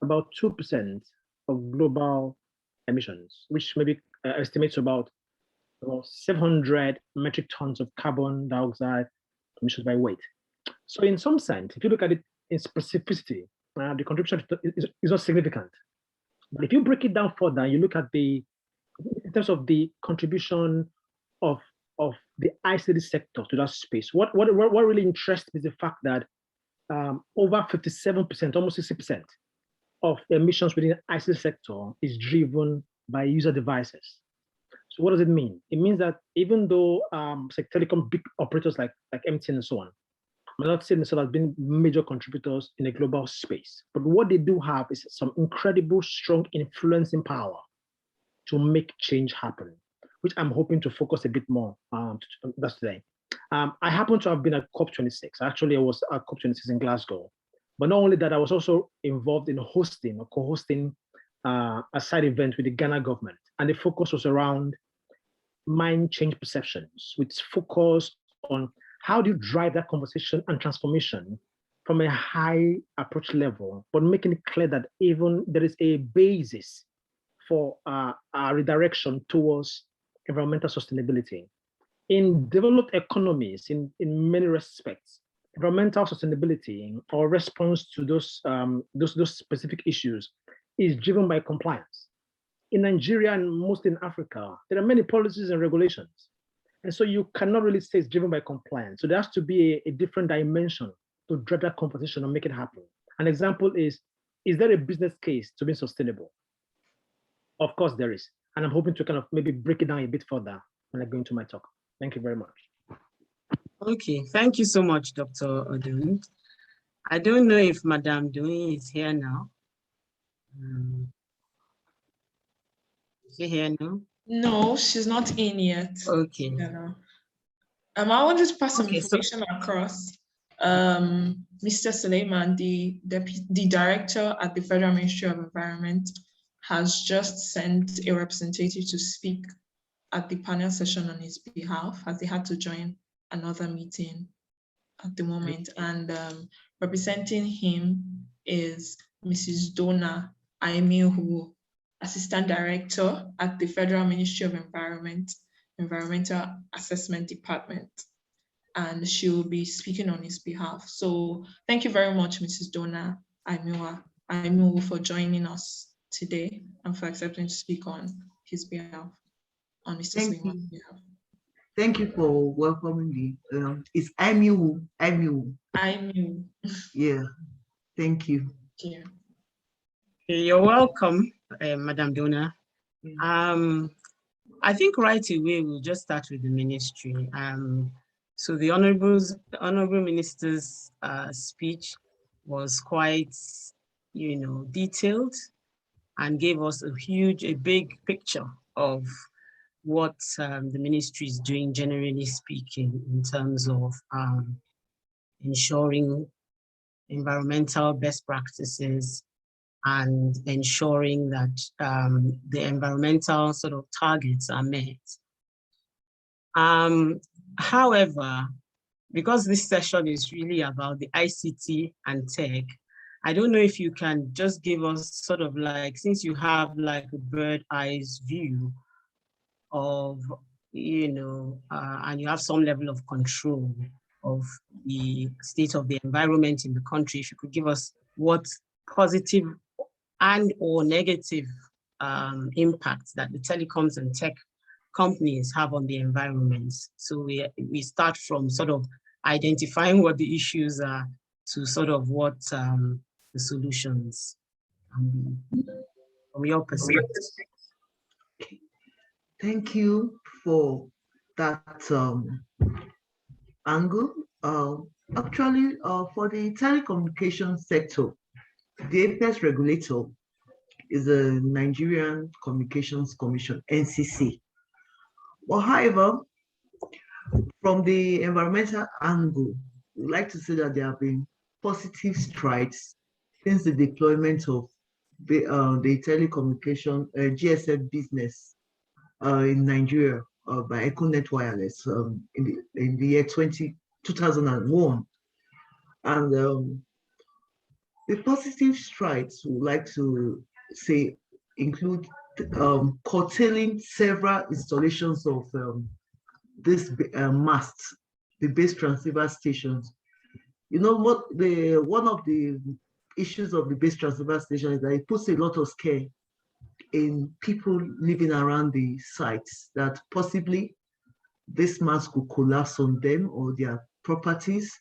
2% of global emissions, which maybe estimates about 700 metric tons of carbon dioxide emissions by weight. So in some sense, if you look at it in specificity, the contribution is not significant. But if you break it down further, you look at in terms of the contribution of the ICT sector to that space, what really interests me is the fact that over 57%, almost 60% of emissions within the ICT sector is driven by user devices. So what does it mean? It means that even though telecom big operators like MTN and so on, I'm not saying themselves as being major contributors in a global space, but what they do have is some incredible, strong influencing power to make change happen, which I'm hoping to focus a bit more on that's today. I happen to have been at COP26. Actually, I was at COP26 in Glasgow. But not only that, I was also involved in hosting or co-hosting a side event with the Ghana government. And the focus was around mind change perceptions, which focus on how do you drive that conversation and transformation from a high approach level, but making it clear that even there is a basis for a redirection towards environmental sustainability. In developed economies, in many respects, environmental sustainability or response to those specific issues is driven by compliance. In Nigeria and most in Africa, there are many policies and regulations. And so you cannot really say it's driven by compliance. So there has to be a different dimension to drive that conversation and make it happen. An example is there a business case to be sustainable? Of course there is. And I'm hoping to kind of maybe break it down a bit further when I go into my talk. Thank you very much. Okay, thank you so much, Dr. Odun. I don't know if Madame Dewey is here now. Is she here now? No, she's not in yet. Okay. Yeah. I wanted to pass some Okay, so- information across. Mr. Suleiman, the director at the Federal Ministry of Environment, has just sent a representative to speak at the panel session on his behalf, as he had to join another meeting at the moment. And representing him is Mrs. Donna Aimihu, Assistant Director at the Federal Ministry of Environmental Assessment Department. And she will be speaking on his behalf. So thank you very much, Mrs. Donna Aimihu, for joining us today and for accepting to speak on his behalf, on Mr. Suleiman's behalf. Thank you for welcoming me. It's Aimihu. Aimihu. Yeah, thank you. Yeah. You're welcome, Madam Donna. I think right away we'll just start with the ministry. So the Honorable Minister's speech was quite, detailed and gave us a big picture of what the ministry is doing, generally speaking, in terms of ensuring environmental best practices and ensuring that the environmental sort of targets are met. However, because this session is really about the ICT and tech, I don't know if you can just give us sort of like, since you have like a bird's eye view of, and you have some level of control of the state of the environment in the country, if you could give us what positive and or negative impacts that the telecoms and tech companies have on the environment. So we start from sort of identifying what the issues are to sort of what the solutions can be from your perspective. Thank you for that angle. Actually, for the telecommunication sector, the apex regulator is the Nigerian Communications Commission, NCC. Well, however, from the environmental angle, we'd like to say that there have been positive strides since the deployment of the telecommunication GSM business in Nigeria by Econet Wireless in the year 2001. And the positive strides we would like to say include curtailing several installations of this masts, the base transceiver stations. You know what? One of the issues of the base transceiver station is that it puts a lot of scare in people living around the sites, that possibly this mast could collapse on them or their properties,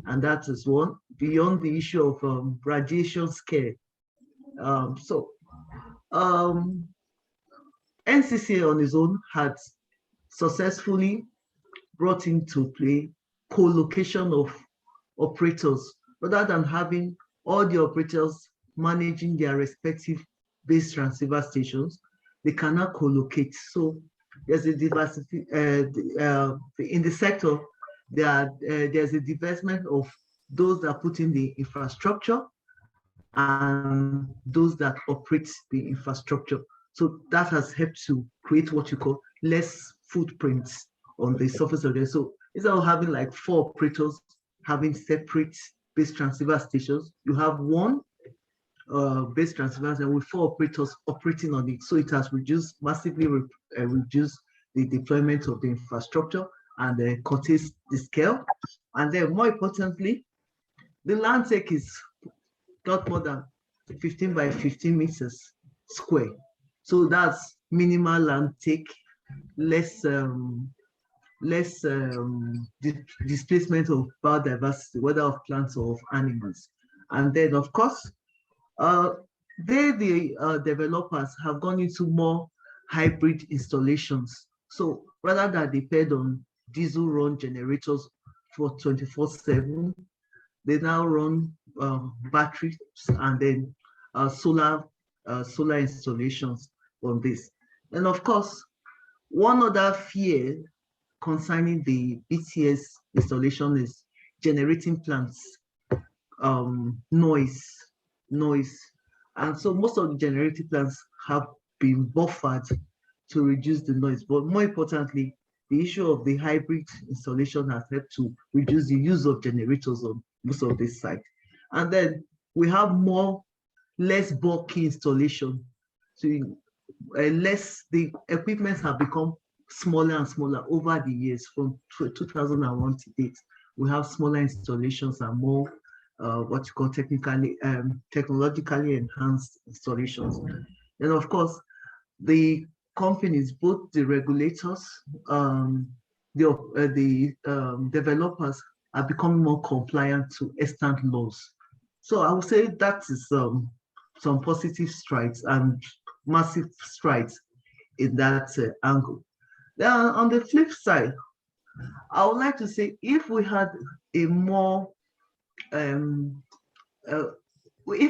and that is one, beyond the issue of radiation scare. NCC on its own had successfully brought into play co-location of operators, rather than having all the operators managing their respective base transceiver stations. They cannot co-locate. So there's a diversity in the sector. There's a divestment of those that put in the infrastructure and those that operate the infrastructure. So that has helped to create what you call less footprints on the surface of it. So instead of having like 4 operators having separate base transceiver stations, you have one base transceiver and with 4 operators operating on it. So it has massively reduced the deployment of the infrastructure and curtails the scale. And then more importantly, the land take is not more than 15 by 15 meters square. So that's minimal land take, less displacement of biodiversity, whether of plants or of animals. And then of course, the developers have gone into more hybrid installations. So rather than depend on diesel run generators for 24/7, they now run batteries and then solar solar installations on this. And of course, one other fear concerning the BTS installation is generating plants, noise. And so most of the generating plants have been buffered to reduce the noise. But more importantly, the issue of the hybrid installation has helped to reduce the use of generators on most of this site. And then we have less bulky installation. So the equipment have become smaller and smaller over the years. From 2001 to date, we have smaller installations and more what you call technologically enhanced installations. And of course, the companies, both the regulators, the developers are becoming more compliant to extant laws. So I would say that is some positive strides and massive strides in that angle. Then on the flip side, I would like to say if we had a more, if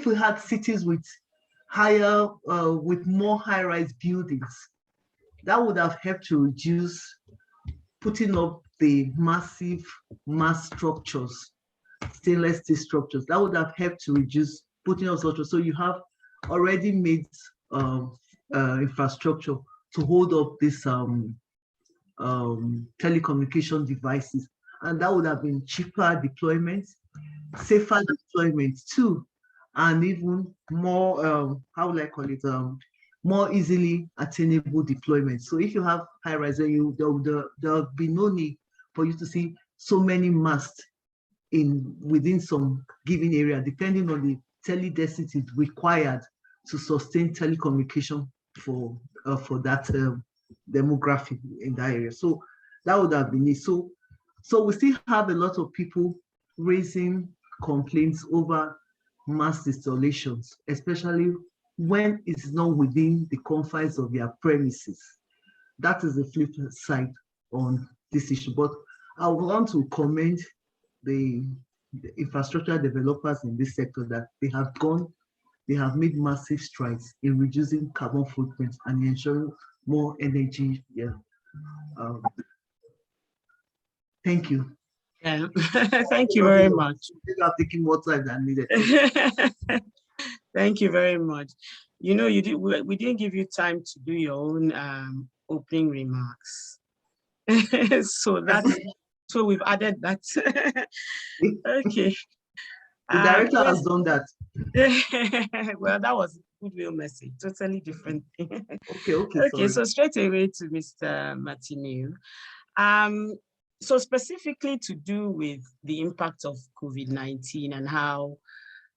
we had cities with more high-rise buildings, that would have helped to reduce putting up the massive mass structures, stainless steel structures. That would have helped to reduce putting up structures. So you have already made infrastructure to hold up this telecommunication devices, and that would have been cheaper deployment, safer deployment too, and even more how would I call it, more easily attainable deployment. So if you have high rise, there'll be no need for you to see so many masts within some given area, depending on the tele density required to sustain telecommunication for that demographic in that area. So that would have been it. So we still have a lot of people raising complaints over mass installations, especially when it's not within the confines of their premises. That is the flip side on this issue. But I would want to commend the infrastructure developers in this sector that they have made massive strides in reducing carbon footprint and ensuring more energy. Yeah. Thank you. Yeah. Thank you very much. You are taking more time than needed. Thank you very much. You know, we didn't give you time to do your own opening remarks. So we've added that. Okay. The director has done that. Well, that was a goodwill message, totally different thing. Okay, so straight away to Mr. Martinez. So specifically to do with the impact of COVID-19 and how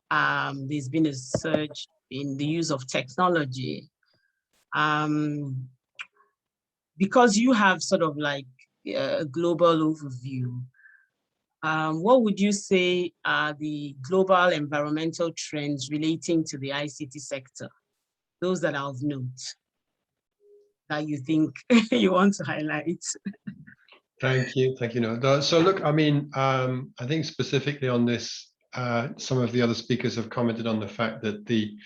there's been a surge in the use of technology. Because you have sort of like a global overview, what would you say are the global environmental trends relating to the ICT sector? Those that are of note that you think you want to highlight. Thank you. No, so look, I mean, I think specifically on this, some of the other speakers have commented on the fact that the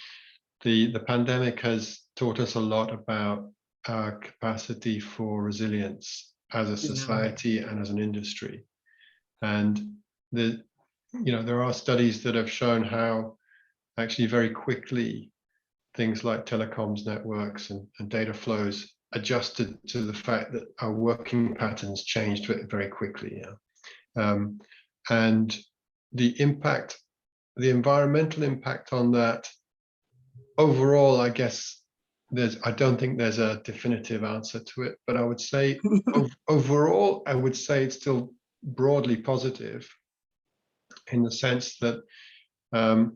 pandemic has taught us a lot about our capacity for resilience as a society and as an industry. And there are studies that have shown how actually very quickly things like telecoms networks and data flows adjusted to the fact that our working patterns changed very quickly. And the environmental impact on that overall, I guess I don't think there's a definitive answer to it, but I would say overall, I would say it's still broadly positive in the sense that the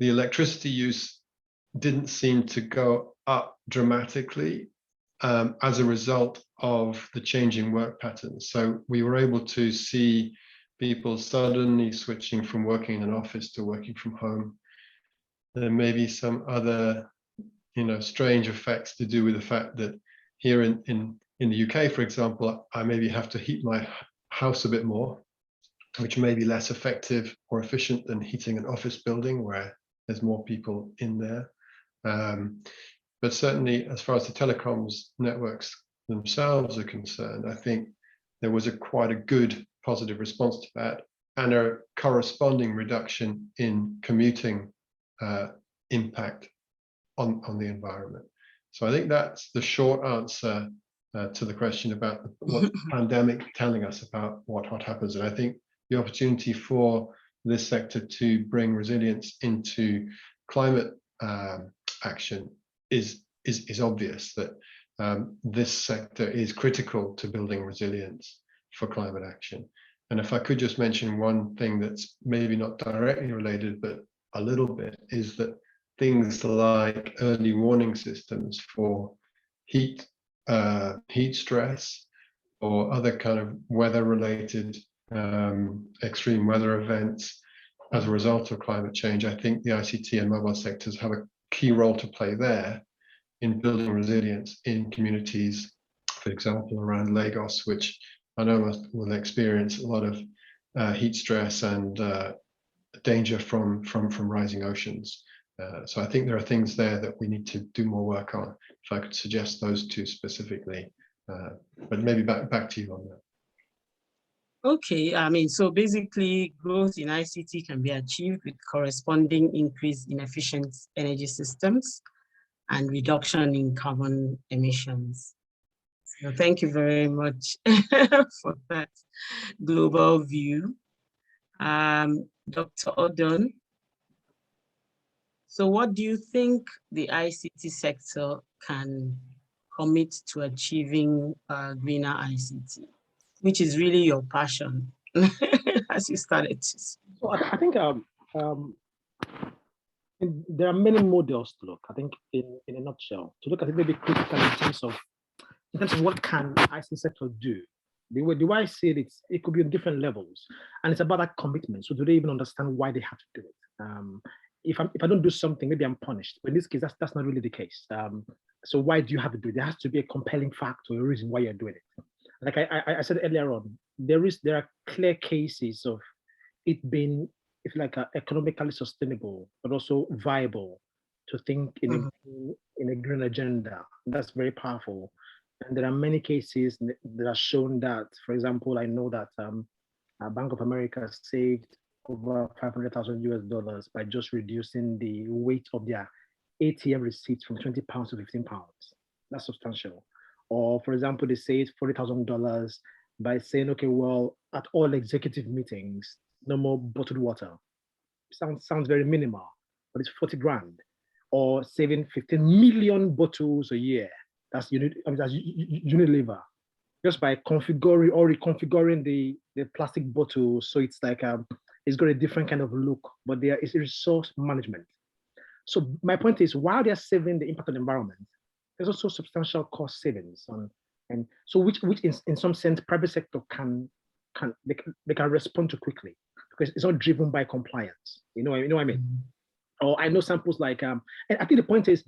electricity use didn't seem to go up dramatically as a result of the changing work patterns. So we were able to see people suddenly switching from working in an office to working from home. There may be some other, strange effects to do with the fact that here in the UK, for example, I maybe have to heat my house a bit more, which may be less effective or efficient than heating an office building where there's more people in there. But certainly, as far as the telecoms networks themselves are concerned, I think there was quite a good positive response to that, and a corresponding reduction in commuting impact on the environment. So I think that's the short answer to the question about what the pandemic telling us about what happens. And I think the opportunity for this sector to bring resilience into climate action is obvious, that this sector is critical to building resilience for climate action. And if I could just mention one thing that's maybe not directly related, but a little bit, is that things like early warning systems for heat stress or other kind of weather-related extreme weather events as a result of climate change, I think the ICT and mobile sectors have a key role to play there in building resilience in communities, for example, around Lagos, which I know will experience a lot of heat stress and danger from rising oceans. So I think there are things there that we need to do more work on. If I could suggest those two specifically, but maybe back to you on that. Okay, I mean, so basically growth in ICT can be achieved with corresponding increase in efficient energy systems and reduction in carbon emissions. So thank you very much for that global view. Dr. Odon, so what do you think the ICT sector can commit to achieving greener ICT, which is really your passion, as you started to say? So I think there are many models to look, I think, in a nutshell, to look at it maybe critically in terms of what can ICT sector do. The way I see it, it could be on different levels, and it's about that commitment. So do they even understand why they have to do it? If I don't do something, maybe I'm punished. But in this case, that's not really the case. So why do you have to do it? There has to be a compelling fact or a reason why you're doing it. Like I said earlier on, there are clear cases of it being, if like, economically sustainable, but also viable to think in a green agenda. That's very powerful. And there are many cases that are shown that, for example, I know that Bank of America saved over $500,000 by just reducing the weight of their ATM receipts from 20 pounds to 15 pounds. That's substantial. Or, for example, they saved $40,000 by saying, okay, well, at all executive meetings, no more bottled water. Sounds very minimal, but it's 40 grand. Or saving 15 million bottles a year. That's Unilever. Just by configuring or reconfiguring the plastic bottle, so it's like it's got a different kind of look, but there is resource management. So my point is, while they're saving the impact on the environment, there's also substantial cost savings and so which in some sense private sector can respond to quickly, because it's not driven by compliance. You know what I mean? Or I know samples like and I think the point is,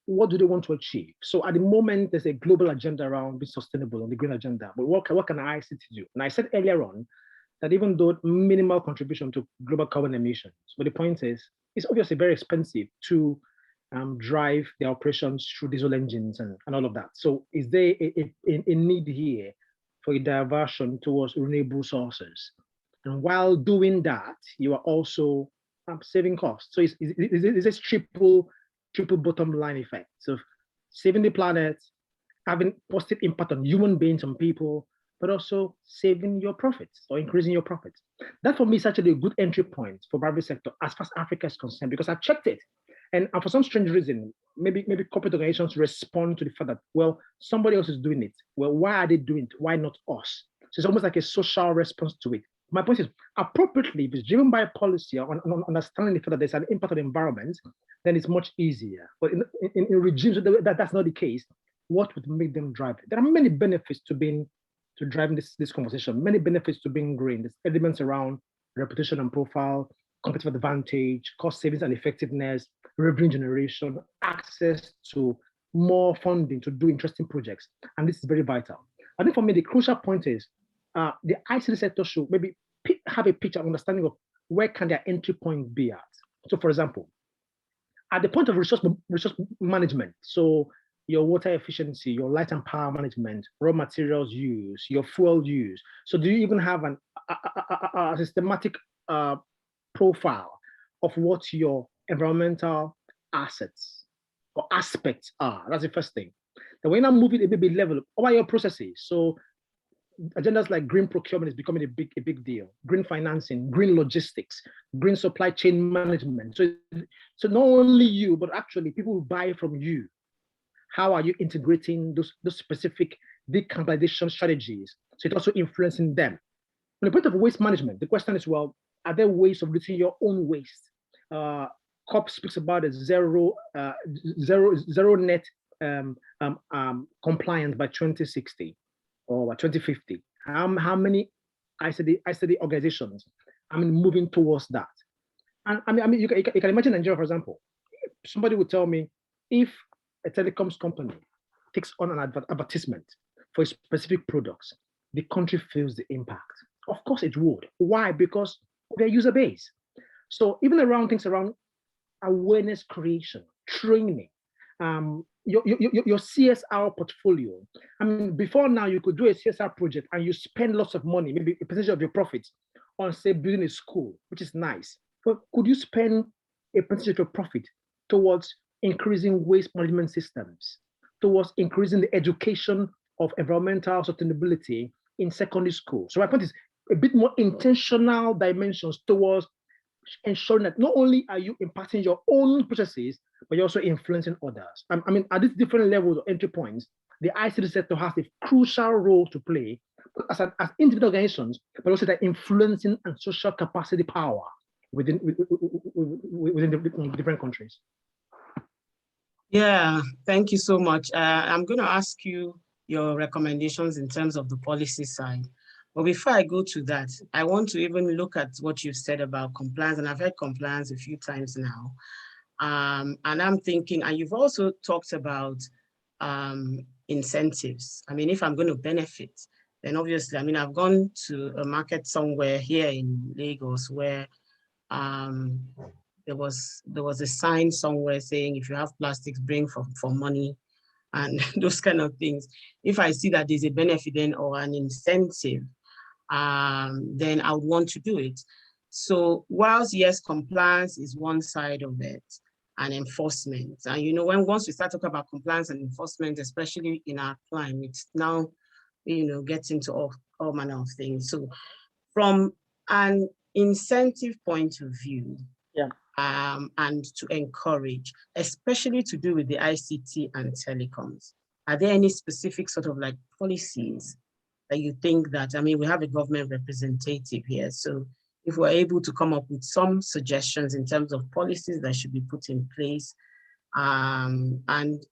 what do they want to achieve? So at the moment, there's a global agenda around being sustainable on the green agenda, but what can ICT do? And I said earlier on that even though minimal contribution to global carbon emissions, but the point is, it's obviously very expensive to drive the operations through diesel engines and all of that. So is there a need here for a diversion towards renewable sources? And while doing that, you are also saving costs. So it's this triple bottom line effect. So saving the planet, having positive impact on human beings and people, but also saving your profits or increasing your profits. That for me is actually a good entry point for private sector as far as Africa is concerned, because I checked it. And for some strange reason, maybe corporate organizations respond to the fact that, well, somebody else is doing it. Well, why are they doing it? Why not us? So it's almost like a social response to it. My point is, appropriately, if it's driven by policy or understanding the fact that there's an impact on the environment, then it's much easier. But in regimes that's not the case, what would make them drive it? There are many benefits to driving this conversation, many benefits to being green. There's elements around reputation and profile, competitive advantage, cost savings and effectiveness, revenue generation, access to more funding to do interesting projects. And this is very vital. I think for me, the crucial point is the ICT sector should maybe have a picture, understanding of where can their entry point be at. So for example, at the point of resource management, so your water efficiency, your light and power management, raw materials use, your fuel use. So do you even have a systematic profile of what your environmental assets or aspects are? That's the first thing. Then when I'm moving a bit level, what are your processes? So agendas like green procurement is becoming a big deal. Green financing, green logistics, green supply chain management. So not only you, but actually people who buy from you. How are you integrating those specific decarbonization strategies? So it's also influencing them. From the point of waste management, the question is, well, are there ways of reducing your own waste? COP speaks about a zero net compliance by 2060 or by 2050. How many ICT organizations moving towards that? And you can imagine Nigeria, for example. Somebody would tell me, if a telecoms company takes on an advertisement for specific products, the country feels the impact. Of course it would. Why? Because of their user base. So even around things around awareness creation, training, your CSR portfolio. Before now, you could do a CSR project and you spend lots of money, maybe a percentage of your profits, on, say, building a school, which is nice. But could you spend a percentage of your profit towards increasing waste management systems, towards increasing the education of environmental sustainability in secondary school? So my point is a bit more intentional dimensions towards ensuring that not only are you impacting your own processes, but you're also influencing others. At these different levels of entry points, the ICT sector has a crucial role to play as individual organizations, but also the influencing and social capacity power within the different countries. Yeah, thank you so much. I'm going to ask you your recommendations in terms of the policy side. But before I go to that, I want to even look at what you've said about compliance, and I've heard compliance a few times now. And I'm thinking, and you've also talked about incentives. If I'm going to benefit, then obviously, I've gone to a market somewhere here in Lagos where there was a sign somewhere saying, if you have plastics, bring for money, and those kind of things. If I see that there's a benefit then or an incentive, then I would want to do it. So whilst yes, compliance is one side of it, and enforcement. And once we start talking about compliance and enforcement, especially in our climate, now gets into all manner of things. So from an incentive point of view, yeah, and to encourage, especially to do with the ICT and telecoms, are there any specific sort of like policies that you think that, we have a government representative here, so if we're able to come up with some suggestions in terms of policies that should be put in place, and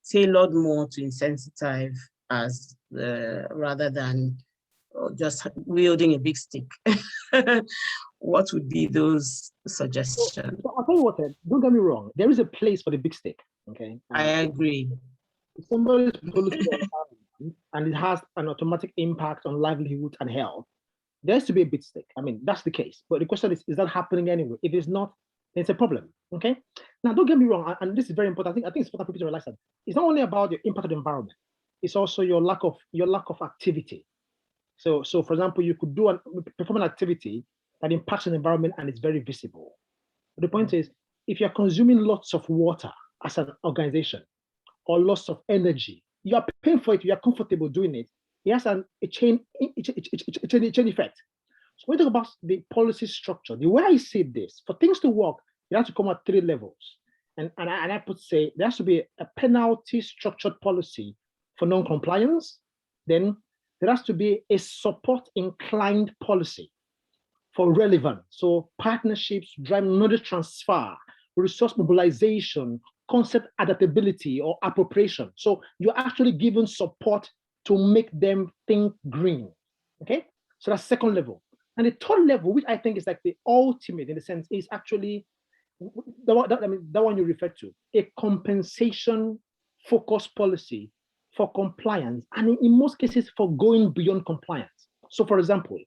tailored more to incentivize as rather than just wielding a big stick. What would be those suggestions? So I'll tell you what, don't get me wrong, there is a place for the big stick, okay? I agree. If somebody's policy and it has an automatic impact on livelihood and health, there has to be a big stick. That's the case. But the question is that happening anyway? If it's not, then it's a problem, okay? Now, don't get me wrong, and this is very important. I think it's important for people to realize that it's not only about the impact of the environment, it's also your lack of activity. So for example, you could perform an activity that impacts on the environment and it's very visible. But the point is, if you're consuming lots of water as an organization or lots of energy, you are paying for it, you are comfortable doing it, it has a chain effect. So when we talk about the policy structure, the way I see this, for things to work, it has to come at 3 levels. And I would say there has to be a penalty structured policy for non-compliance. Then there has to be a support inclined policy for relevance. So partnerships, drive knowledge transfer, resource mobilization, concept adaptability or appropriation. So you're actually given support to make them think green, okay? So that's second level. And the third level, which I think is like the ultimate in a sense, is actually the one you referred to, a compensation focused policy for compliance, and in most cases for going beyond compliance. So for example,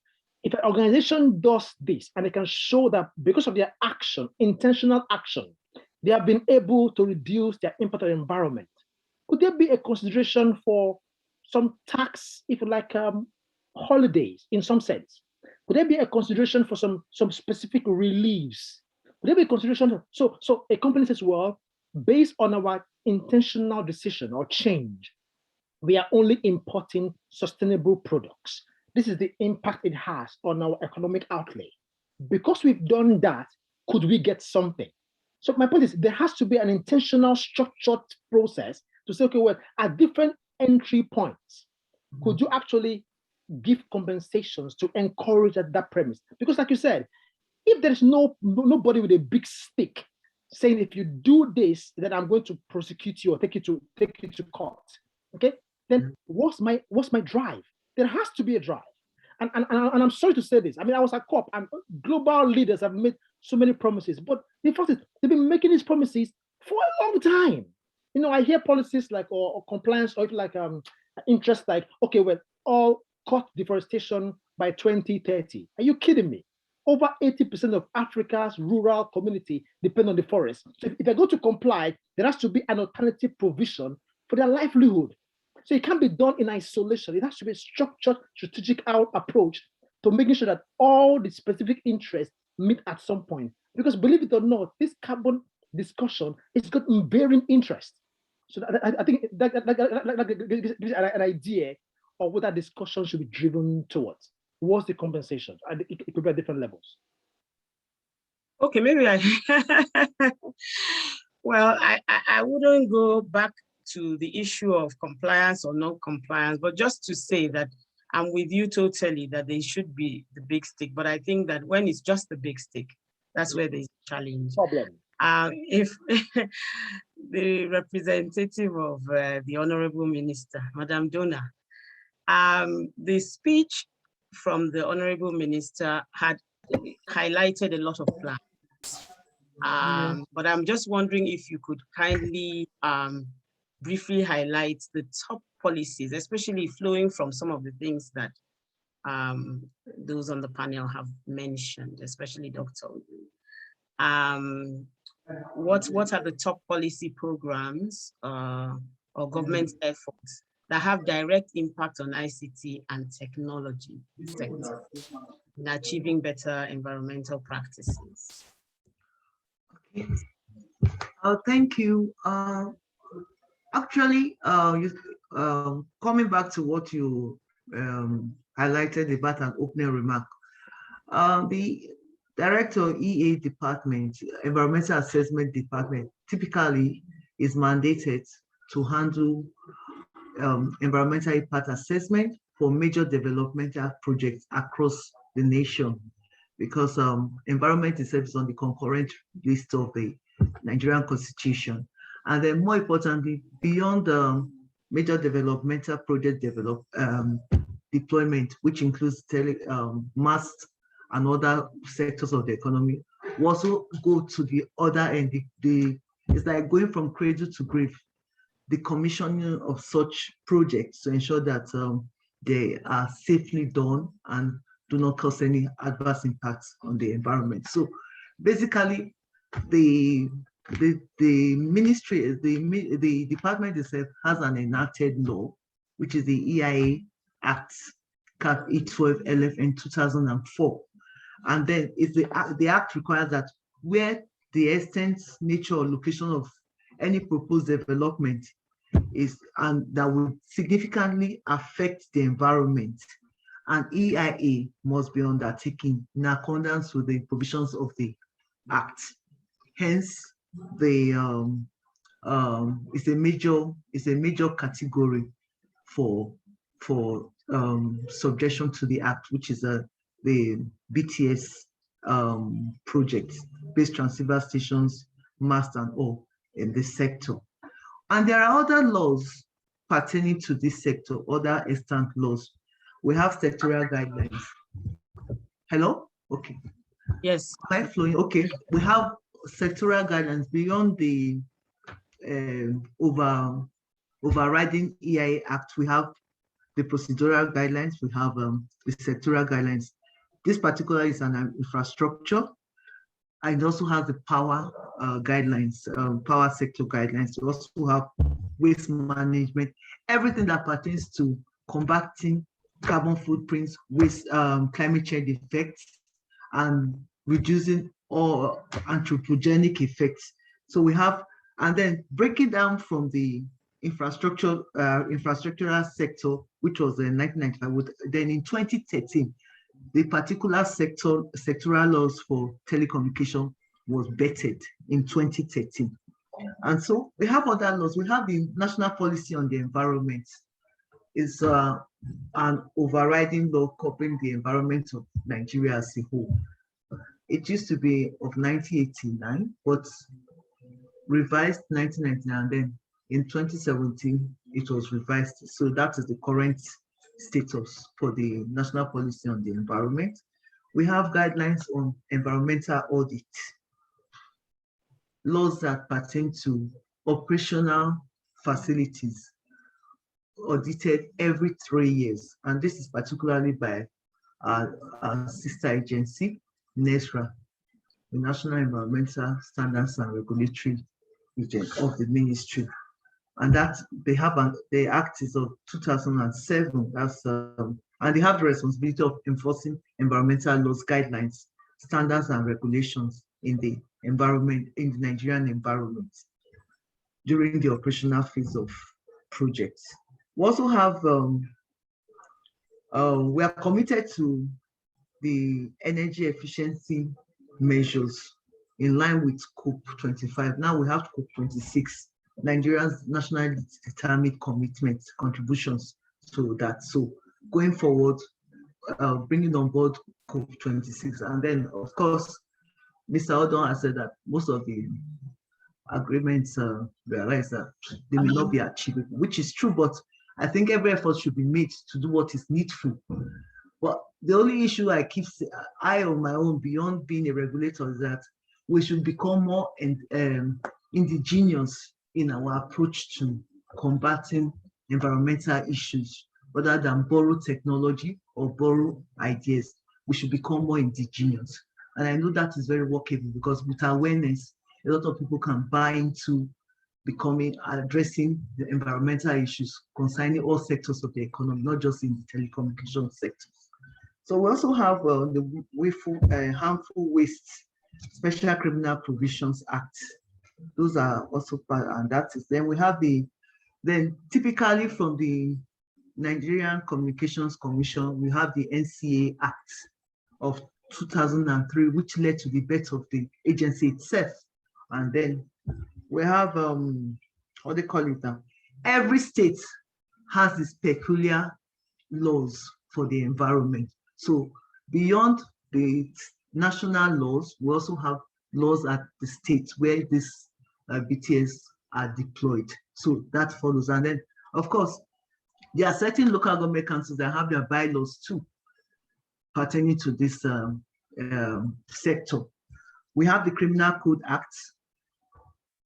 if an organization does this and they can show that because of their action, intentional action, they have been able to reduce their impact on the environment. Could there be a consideration for some tax, if you like, holidays in some sense? Could there be a consideration for some specific reliefs? Could there be a consideration? So a company says, well, based on our intentional decision or change, we are only importing sustainable products. This is the impact it has on our economic outlay. Because we've done that, could we get something? So my point is, there has to be an intentional, structured process to say, okay, well, at different entry points, could you actually give compensations to encourage that premise? Because like you said, if there's nobody with a big stick saying, if you do this, then I'm going to prosecute you or take you to court, okay? Then what's my drive? There has to be a drive. And I'm sorry to say this. I mean, I was at COP and global leaders have made so many promises, but the fact is they've been making these promises for a long time. You know, I hear policies like or compliance or like interest like, okay, well, all cut deforestation by 2030. Are you kidding me? Over 80% of Africa's rural community depend on the forest. So if they're going to comply, there has to be an alternative provision for their livelihood. So it can't be done in isolation. It has to be a structured, strategic approach to making sure that all the specific interests meet at some point. Because believe it or not, this carbon discussion is got varying interest. So I think that gives an idea of what that discussion should be driven towards. What's the compensation? It could be at different levels. Okay, maybe well, I wouldn't go back to the issue of compliance or non-compliance, but just to say that I'm with you totally that they should be the big stick. But I think that when it's just the big stick, that's where there's a challenge. Problem. If the representative of the Honorable Minister, Madam Donna, the speech from the Honorable Minister had highlighted a lot of plans. But I'm just wondering if you could kindly briefly highlight the top policies, especially flowing from some of the things that those on the panel have mentioned, especially Dr. What are the top policy programs or government efforts that have direct impact on ICT and technology sector in achieving better environmental practices? Okay. Thank you. Actually, coming back to what you highlighted about an opening remark, the Director of EA Department, Environmental Assessment Department, typically is mandated to handle environmental impact assessment for major developmental projects across the nation, because environment itself is on the concurrent list of the Nigerian Constitution. And then more importantly, beyond the major developmental project deployment, which includes mass and other sectors of the economy, we also go to the other end. It's like going from cradle to grave, the commissioning of such projects to ensure that they are safely done and do not cause any adverse impacts on the environment. So basically, the ministry, the department itself has an enacted law, which is the EIA Act, Cap E12 LF in 2004. And then the act requires that where the extent, nature, or location of any proposed development is, and that would significantly affect the environment, an EIA must be undertaken in accordance with the provisions of the act. Hence, it's a major category for subjection to the act, which is the BTS project, base transceiver stations, mast and all in this sector. And there are other laws pertaining to this sector, other extant laws. We have sectoral guidelines. Hello? Okay. Yes. Am I flowing? Okay. We have sectoral guidelines beyond the overriding EIA Act. We have the procedural guidelines. We have the sectoral guidelines. This particular is an infrastructure. and it also has the power guidelines, power sector guidelines. We also have waste management, everything that pertains to combating carbon footprints, waste, climate change effects, and reducing all anthropogenic effects. So we have, and then breaking down from the infrastructural sector, which was in 1995, then in 2013, the particular sectoral laws for telecommunication was bettered in 2013. And so we have other laws. We have the National Policy on the Environment. It's an overriding law covering the environment of Nigeria as a whole. It used to be of 1989, but revised 1999, and then in 2017, it was revised. So that is the current status for the National Policy on the Environment. We have guidelines on environmental audit, laws that pertain to operational facilities audited every 3 years. And this is particularly by our sister agency, NESRA, the National Environmental Standards and Regulatory Agent of the Ministry. And that the Act is of 2007. That's and they have the responsibility of enforcing environmental laws, guidelines, standards, and regulations in the environment, in the Nigerian environment during the operational phase of projects. We also have we are committed to the energy efficiency measures in line with COP25. Now we have COP26. Nigeria's nationally determined commitment, contributions to that. So going forward, bringing on board COP26. And then, of course, Mr. Odon has said that most of the agreements realize that they may not be achievable, which is true, but I think every effort should be made to do what is needful. But the only issue I keep saying, I on my own, beyond being a regulator, is that we should become more indigenous in our approach to combating environmental issues, rather than borrow technology or borrow ideas. We should become more indigenous. And I know that is very workable, because with awareness, a lot of people can buy into addressing the environmental issues concerning all sectors of the economy, not just in the telecommunication sector. So we also have the Harmful Waste Special Criminal Provisions Act. Those are also part, and that is, then we have then typically from the Nigerian Communications Commission, we have the NCA Act of 2003, which led to the birth of the agency itself. And then we have, what they call it now, every state has its peculiar laws for the environment. So beyond the national laws, we also have laws at the states where these BTS are deployed. So that follows. And then, of course, there are certain local government councils that have their bylaws too, pertaining to this sector. We have the Criminal Code Act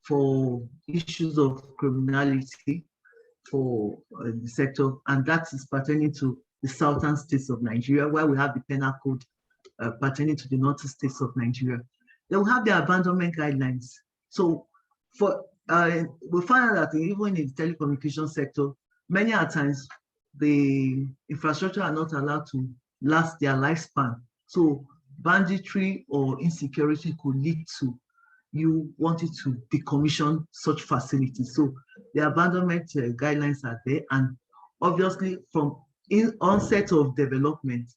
for issues of criminality for the sector, and that is pertaining to the southern states of Nigeria, where we have the Penal Code pertaining to the northern states of Nigeria. Then we have the Abandonment Guidelines. So for we find out that even in the telecommunication sector, many a times the infrastructure are not allowed to last their lifespan. So banditry or insecurity could lead to you wanting to decommission such facilities. So the abandonment guidelines are there, and obviously from onset of development,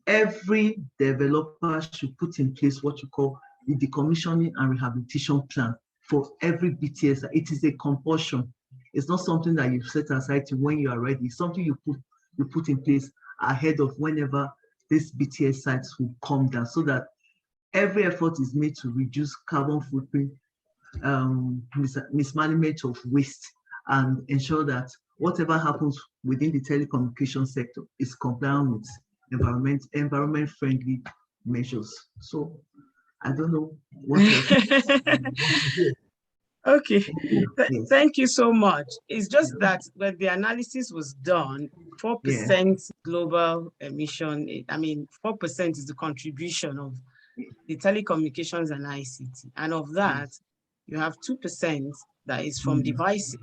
every developer should put in place what you call the decommissioning and rehabilitation plan for every BTS. It is a compulsion. It's not something that you set aside to when you are ready. It's something you put in place ahead of whenever these BTS sites will come down, so that every effort is made to reduce carbon footprint, mismanagement of waste, and ensure that whatever happens within the telecommunication sector is compliant with environment-friendly measures. So I don't know what else. Okay, Yes. Thank you so much. It's just that when the analysis was done, 4% global emission, 4% is the contribution of the telecommunications and ICT. And of that, you have 2% that is from devices.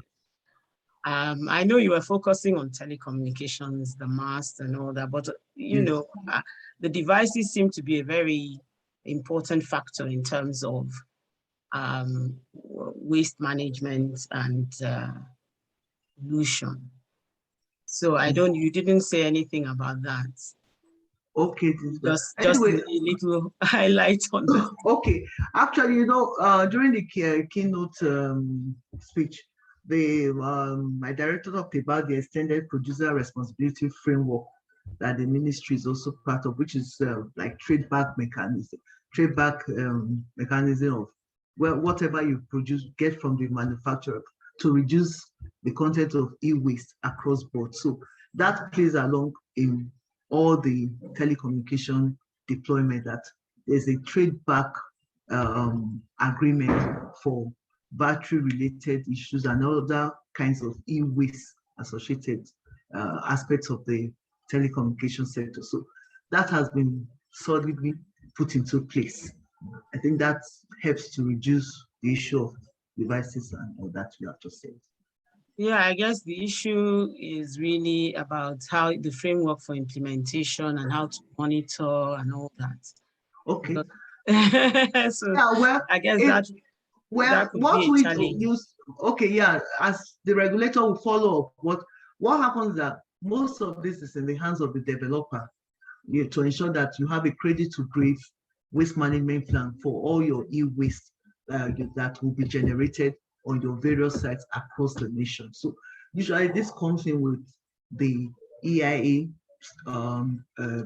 I know you were focusing on telecommunications, the mast and all that, but you know, the devices seem to be a very important factor in terms of waste management and pollution. So you didn't say anything about that. Okay, Just anyway, a little highlight on that. Okay, actually, you know, during the keynote speech, my director talked about the extended producer responsibility framework that the ministry is also part of, which is like trade back mechanism of whatever you produce, get from the manufacturer to reduce the content of e-waste across board. So that plays along in all the telecommunication deployment, that there's a trade back agreement for battery related issues and other kinds of e-waste associated aspects of the telecommunication sector. So that has been solidly put into place. I think that helps to reduce the issue of devices and all that you have just said. Yeah, I guess the issue is really about how the framework for implementation and how to monitor and all that. Okay. So yeah, well, I guess that could what be a we challenge. use. Okay, yeah, as the regulator will follow up, what happens that most of this is in the hands of the developer, to ensure that you have a credit to grade waste management plan for all your e-waste that will be generated on your various sites across the nation. So usually this comes in with the EIA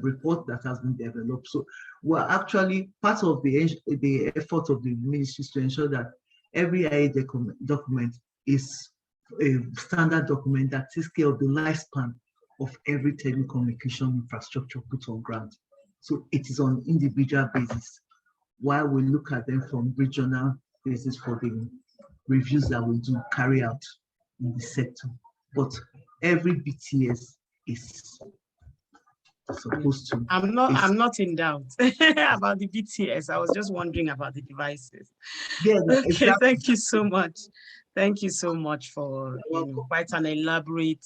report that has been developed. So we're actually part of the effort of the ministry to ensure that every EIA document is a standard document that takes care of the lifespan of every telecommunication infrastructure put on ground. So it is on individual basis, while we look at them from regional basis for the reviews that we do carry out in the sector. But every BTS is supposed to. I'm not in doubt about the BTS. I was just wondering about the devices. Yeah, okay, exactly. Thank you so much. Thank you so much for quite an elaborate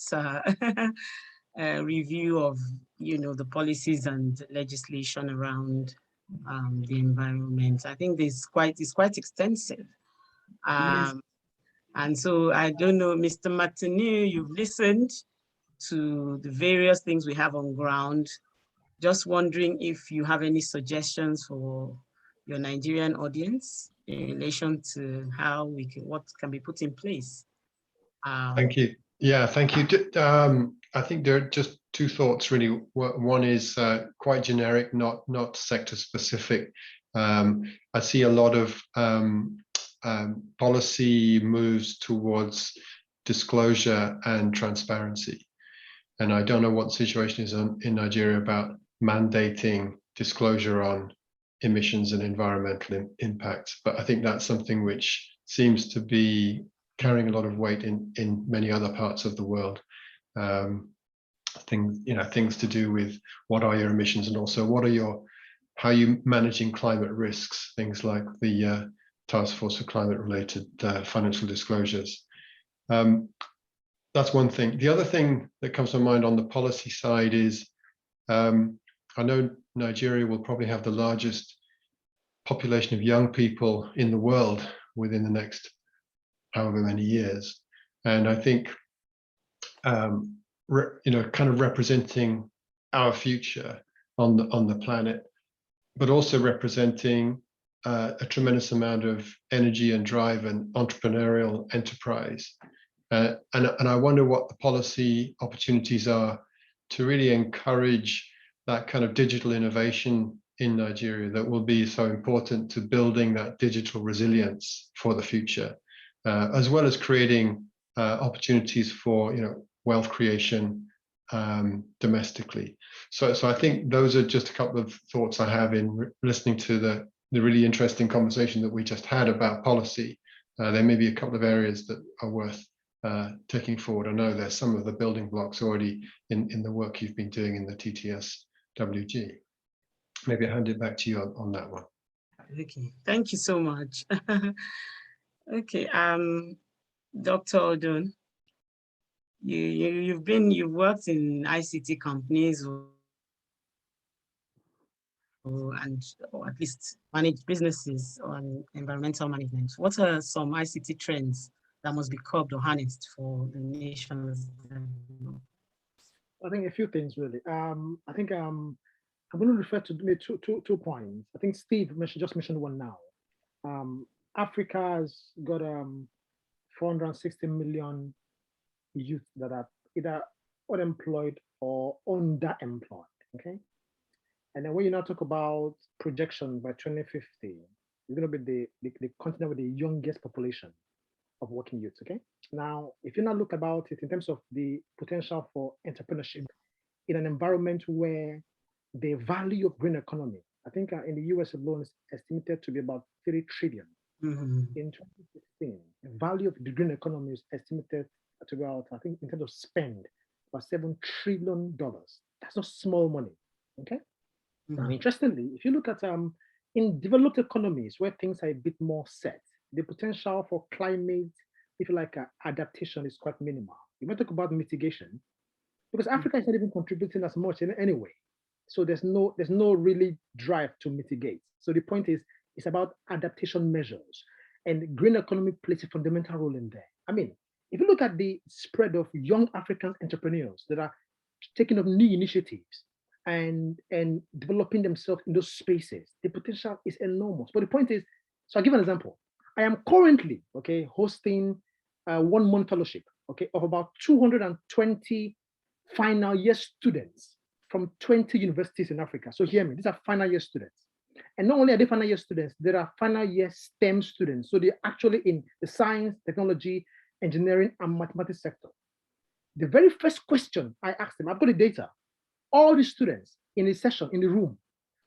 review of the policies and legislation around the environment. I think it's quite extensive. Yes. And so I don't know, Mr. Martinez, you've listened to the various things we have on ground. Just wondering if you have any suggestions for your Nigerian audience in relation to how what can be put in place. Thank you. Yeah, thank you. I think there are just two thoughts really. One is quite generic, not sector specific. I see a lot of policy moves towards disclosure and transparency. And I don't know what the situation is in Nigeria about mandating disclosure on emissions and environmental impacts, but I think that's something which seems to be carrying a lot of weight in many other parts of the world. Things to do with what are your emissions, and also how are you managing climate risks, things like the Task Force for Climate Related Financial Disclosures. That's one thing. The other thing that comes to mind on the policy side is, I know Nigeria will probably have the largest population of young people in the world within the next however many years. And I think, kind of representing our future on the planet, but also representing a tremendous amount of energy and drive and entrepreneurial enterprise. And I wonder what the policy opportunities are to really encourage that kind of digital innovation in Nigeria that will be so important to building that digital resilience for the future, as well as creating opportunities for wealth creation domestically. So I think those are just a couple of thoughts I have in listening to the really interesting conversation that we just had about policy. There may be a couple of areas that are worth taking forward. I know there's some of the building blocks already in the work you've been doing in the TTSWG. maybe hand it back to you on that one. Okay, thank you so much. Okay, Dr. Odun, you've worked in ICT companies or at least managed businesses on environmental management. What are some ICT trends that must be curbed or harnessed for the nation's development? I think a few things really. I think I'm going to refer to maybe two points. I think Steve just mentioned one now. Africa has got 460 million youth that are either unemployed or underemployed. Okay, and then when you now talk about projection by 2050, it's going to be the continent with the youngest population of working youth. Okay, now if you now look about it in terms of the potential for entrepreneurship in an environment where the value of green economy, I think in the US alone is estimated to be about 30 trillion. In 2016, the value of the green economy is estimated to be about, I think in terms of spend, about $7 trillion. That's not small money, okay? And interestingly, if you look at in developed economies where things are a bit more set, the potential for climate, if you like, adaptation is quite minimal. You might talk about mitigation, because Africa is not even contributing as much in any way. So there's no really drive to mitigate. So the point is, it's about adaptation measures, and green economy plays a fundamental role in there. I mean, if you look at the spread of young African entrepreneurs that are taking up new initiatives and developing themselves in those spaces, the potential is enormous. But the point is, so I'll give an example. I am currently, okay, hosting a 1-month fellowship, okay, of about 220 final year students from 20 universities in Africa. So hear me, these are final year students. And not only are they final year students, there are final year STEM students. So they're actually in the science, technology, engineering, and mathematics sector. The very first question I asked them, I've got the data, all the students in the session, in the room,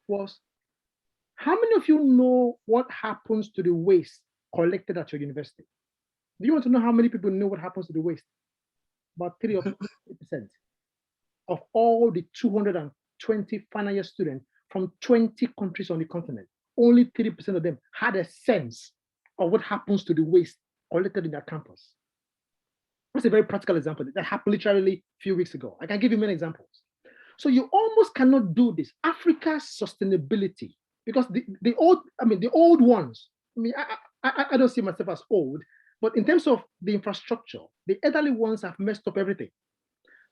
was, how many of you know what happens to the waste collected at your university? Do you want to know how many people know what happens to the waste? About 3 or 4% of all the 220 final year students from 20 countries on the continent. Only 30% of them had a sense of what happens to the waste collected in their campus. That's a very practical example that happened literally a few weeks ago. I can give you many examples. So you almost cannot do this. Africa's sustainability, because the old ones, I mean, I don't see myself as old, but in terms of the infrastructure, the elderly ones have messed up everything.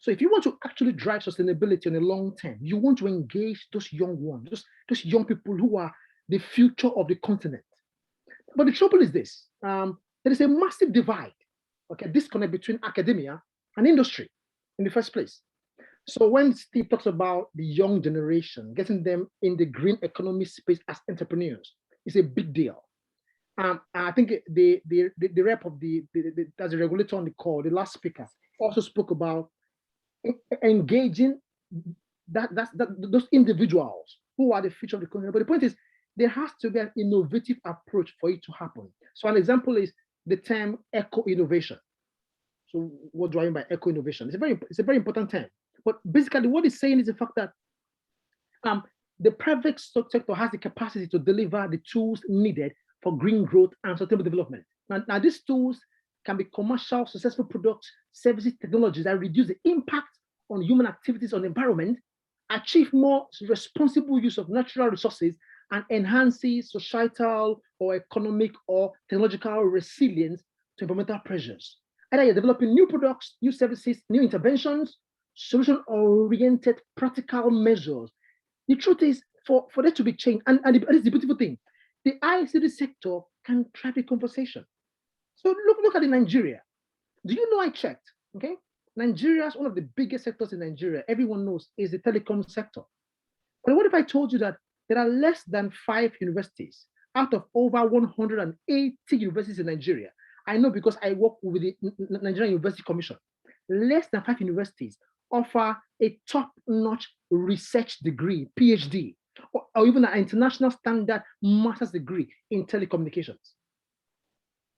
So if you want to actually drive sustainability in the long term, you want to engage those young ones, those young people who are the future of the continent. But the trouble is this, there is a massive divide, okay, disconnect between academia and industry in the first place. So when Steve talks about the young generation, getting them in the green economy space as entrepreneurs is a big deal. I think the rep of as a regulator on the call, the last speaker also spoke about engaging those individuals who are the future of the country. But the point is, there has to be an innovative approach for it to happen. So an example is the term eco-innovation. So what do I mean by eco-innovation? It's a very important term. But basically what it's saying is the fact that the private sector has the capacity to deliver the tools needed for green growth and sustainable development. Now these tools can be commercial, successful products, services, technologies that reduce the impact on human activities on the environment, achieve more responsible use of natural resources, and enhances societal or economic or technological resilience to environmental pressures. Either you're developing new products, new services, new interventions, solution-oriented practical measures. The truth is, for there to be change, and it's the beautiful thing, the ICT sector can drive the conversation. So look at Nigeria. Do you know, I checked, okay? Nigeria is one of the biggest sectors in Nigeria. Everyone knows is the telecom sector. But what if I told you that there are less than 5 universities out of over 180 universities in Nigeria? I know because I work with the Nigerian University Commission. Less than 5 universities offer a top-notch research degree, PhD, or even an international standard master's degree in telecommunications.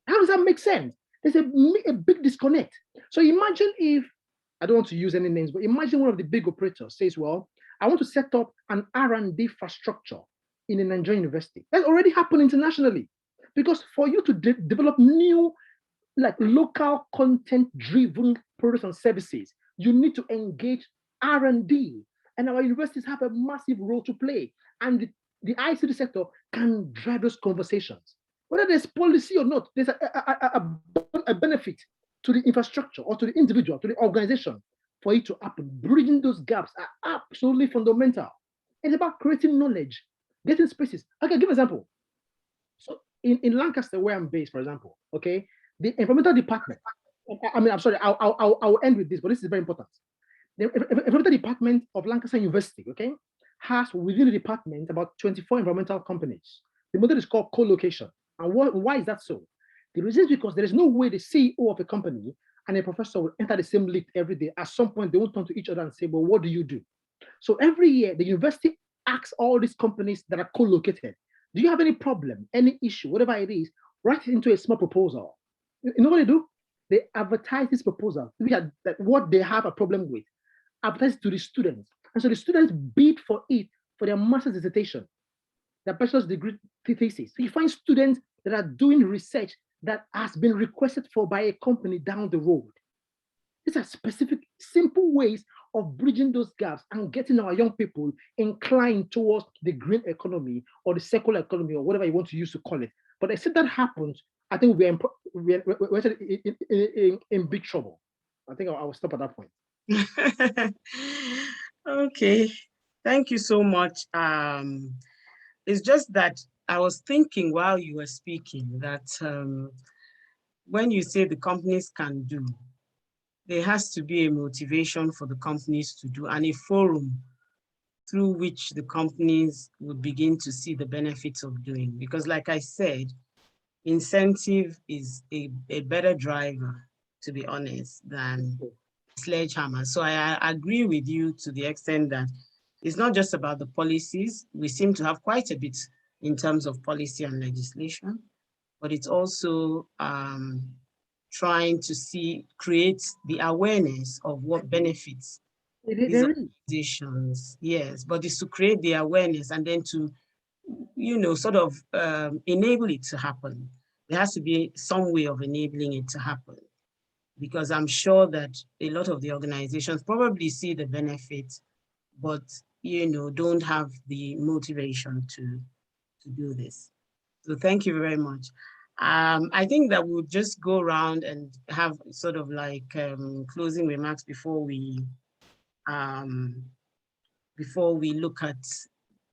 How does that make sense? There's a big disconnect. So imagine if, I don't want to use any names, but imagine one of the big operators says, well, I want to set up an R&D infrastructure in a Nigerian university. That's already happened internationally. Because for you to develop new, like local content-driven products and services, you need to engage R&D. And our universities have a massive role to play. And the ICT sector can drive those conversations. Whether there's policy or not, there's a benefit to the infrastructure or to the individual, to the organization for it to happen. Bridging those gaps are absolutely fundamental. It's about creating knowledge, getting spaces. I can give an example. So in Lancaster, where I'm based, for example, okay, the environmental department, I'm sorry, I'll end with this, but this is very important. The environmental department of Lancaster University, okay, has within the department about 24 environmental companies. The model is called co-location. And why is that so? The reason is because there is no way the CEO of a company and a professor will enter the same lift every day. At some point, they will turn to each other and say, well, what do you do? So every year, the university asks all these companies that are co-located, do you have any problem, any issue, whatever it is, write it into a small proposal. You know what they do? They advertise this proposal, that what they have a problem with, advertise it to the students. And so the students bid for it for their master's dissertation, their bachelor's degree thesis. So you find students that are doing research that has been requested for by a company down the road. These are specific, simple ways of bridging those gaps and getting our young people inclined towards the green economy or the circular economy or whatever you want to use to call it. But except that happens, I think we're in big trouble. I think I will stop at that point. Okay, thank you so much. It's just that I was thinking while you were speaking that when you say the companies can do, there has to be a motivation for the companies to do and a forum through which the companies would begin to see the benefits of doing. Because like I said, incentive is a better driver, to be honest, than sledgehammer. So I agree with you to the extent that it's not just about the policies. We seem to have quite a bit in terms of policy and legislation, but it's also trying to create the awareness of what benefits these organizations. Yes, but it's to create the awareness and then to, sort of enable it to happen. There has to be some way of enabling it to happen, because I'm sure that a lot of the organizations probably see the benefits, but don't have the motivation to do this. So thank you very much. I think that we'll just go around and have sort of like closing remarks before we look at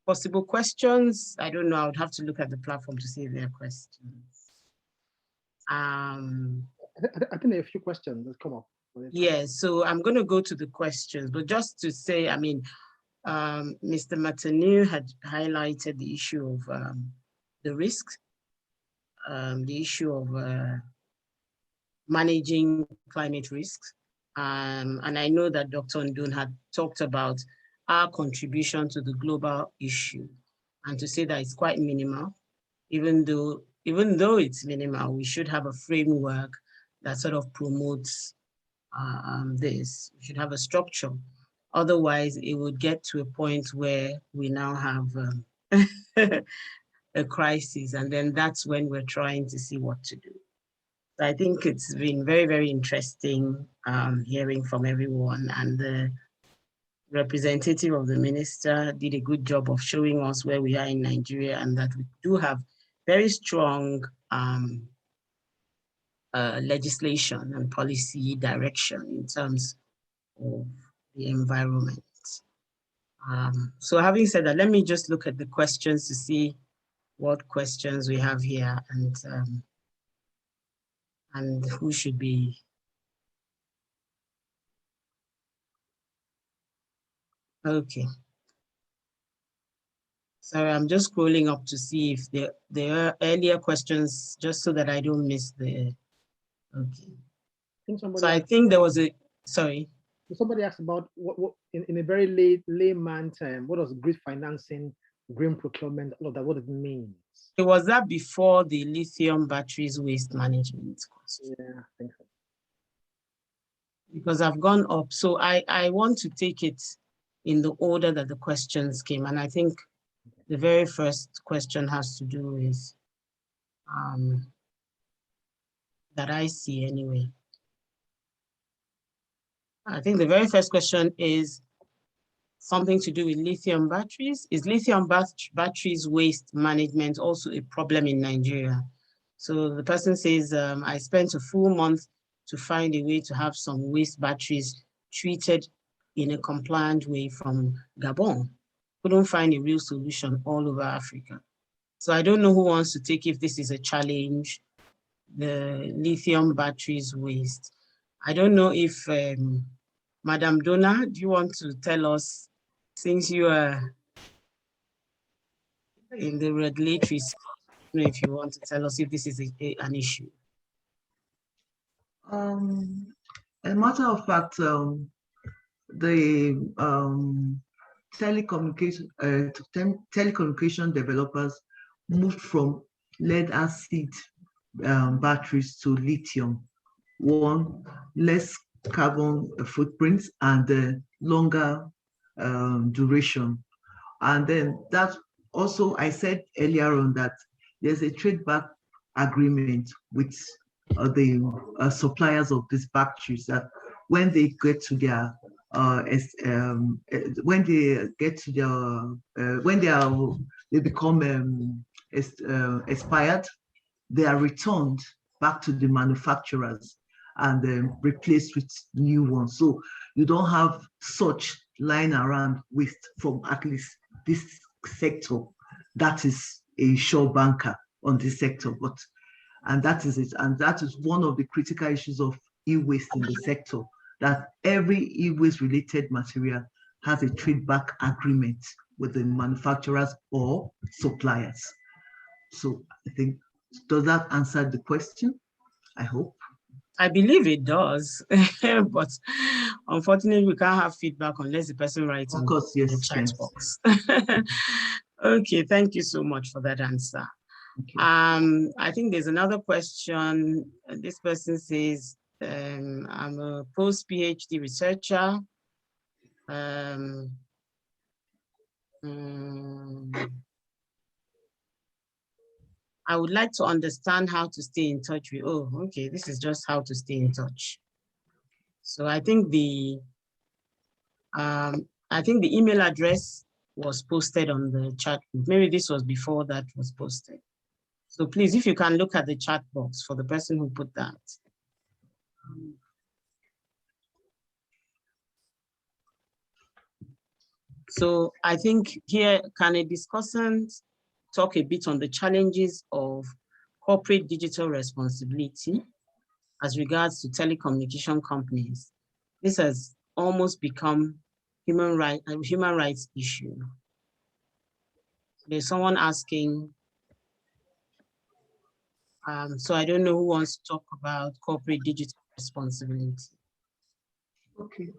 possible questions. I don't know, I would have to look at the platform to see if there are questions. I think there are a few questions that come up. Yeah, so I'm going to go to the questions, but just to say, I mean, Mr. Martinez had highlighted the issue of the risks, the issue of managing climate risks. And I know that Dr. Ndun had talked about our contribution to the global issue, and to say that it's quite minimal, even though it's minimal, we should have a framework that sort of promotes this. We should have a structure. Otherwise, it would get to a point where we now have a crisis, and then that's when we're trying to see what to do. So I think it's been very, very interesting hearing from everyone, and the representative of the minister did a good job of showing us where we are in Nigeria, and that we do have very strong legislation and policy direction in terms of the environment. So having said that, let me just look at the questions to see what questions we have here, and who should be. Okay. Sorry, I'm just scrolling up to see if there are earlier questions, just so that I don't miss the, okay. So I think there was a, sorry. Somebody asked about what in a very layman term, what does green financing, green procurement, all of that, what it means? It was that before the lithium batteries waste management course. Yeah, I think so. Because I've gone up, so I want to take it in the order that the questions came. And I think the very first question has to do with, that I see anyway. I think the very first question is something to do with lithium batteries. Is lithium batteries waste management also a problem in Nigeria? So the person says, I spent a full month to find a way to have some waste batteries treated in a compliant way from Gabon. Couldn't find a real solution all over Africa. So I don't know who wants to take if this is a challenge, the lithium batteries waste. I don't know if, Madam Donna, do you want to tell us, since you are in the regulatory, if you want to tell us if this is an issue? A matter of fact, the telecommunication developers moved from lead acid batteries to lithium. One, less carbon footprint and longer duration. And then that also, I said earlier on that there's a trade back agreement with the suppliers of these batteries, that when they get to their they become expired, they are returned back to the manufacturers and replaced with new ones. So you don't have such lying around waste from at least this sector. That is a sure banker on this sector, and that is it. And that is one of the critical issues of e-waste in the sector, that every e-waste related material has a trade back agreement with the manufacturers or suppliers. So I think, does that answer the question? I hope. I believe it does, but unfortunately we can't have feedback unless the person writes on the chat box. Okay, thank you so much for that answer. I think there's another question. This person says, I'm a post-PhD researcher. I would like to understand how to stay in touch with, oh, okay, this is just how to stay in touch. So I think the email address was posted on the chat. Maybe this was before that was posted. So please, if you can look at the chat box for the person who put that. So I think here, can a discussant talk a bit on the challenges of corporate digital responsibility as regards to telecommunication companies? This has almost become a human rights issue. There's someone asking, so I don't know who wants to talk about corporate digital responsibility. Okay.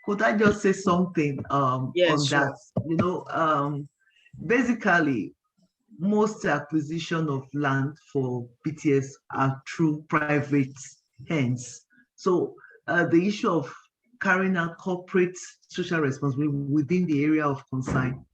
Could I just say something yes, on sure. that? You know, basically, most acquisition of land for BTS are through private hands. So the issue of carrying out corporate social responsibility within the area of concern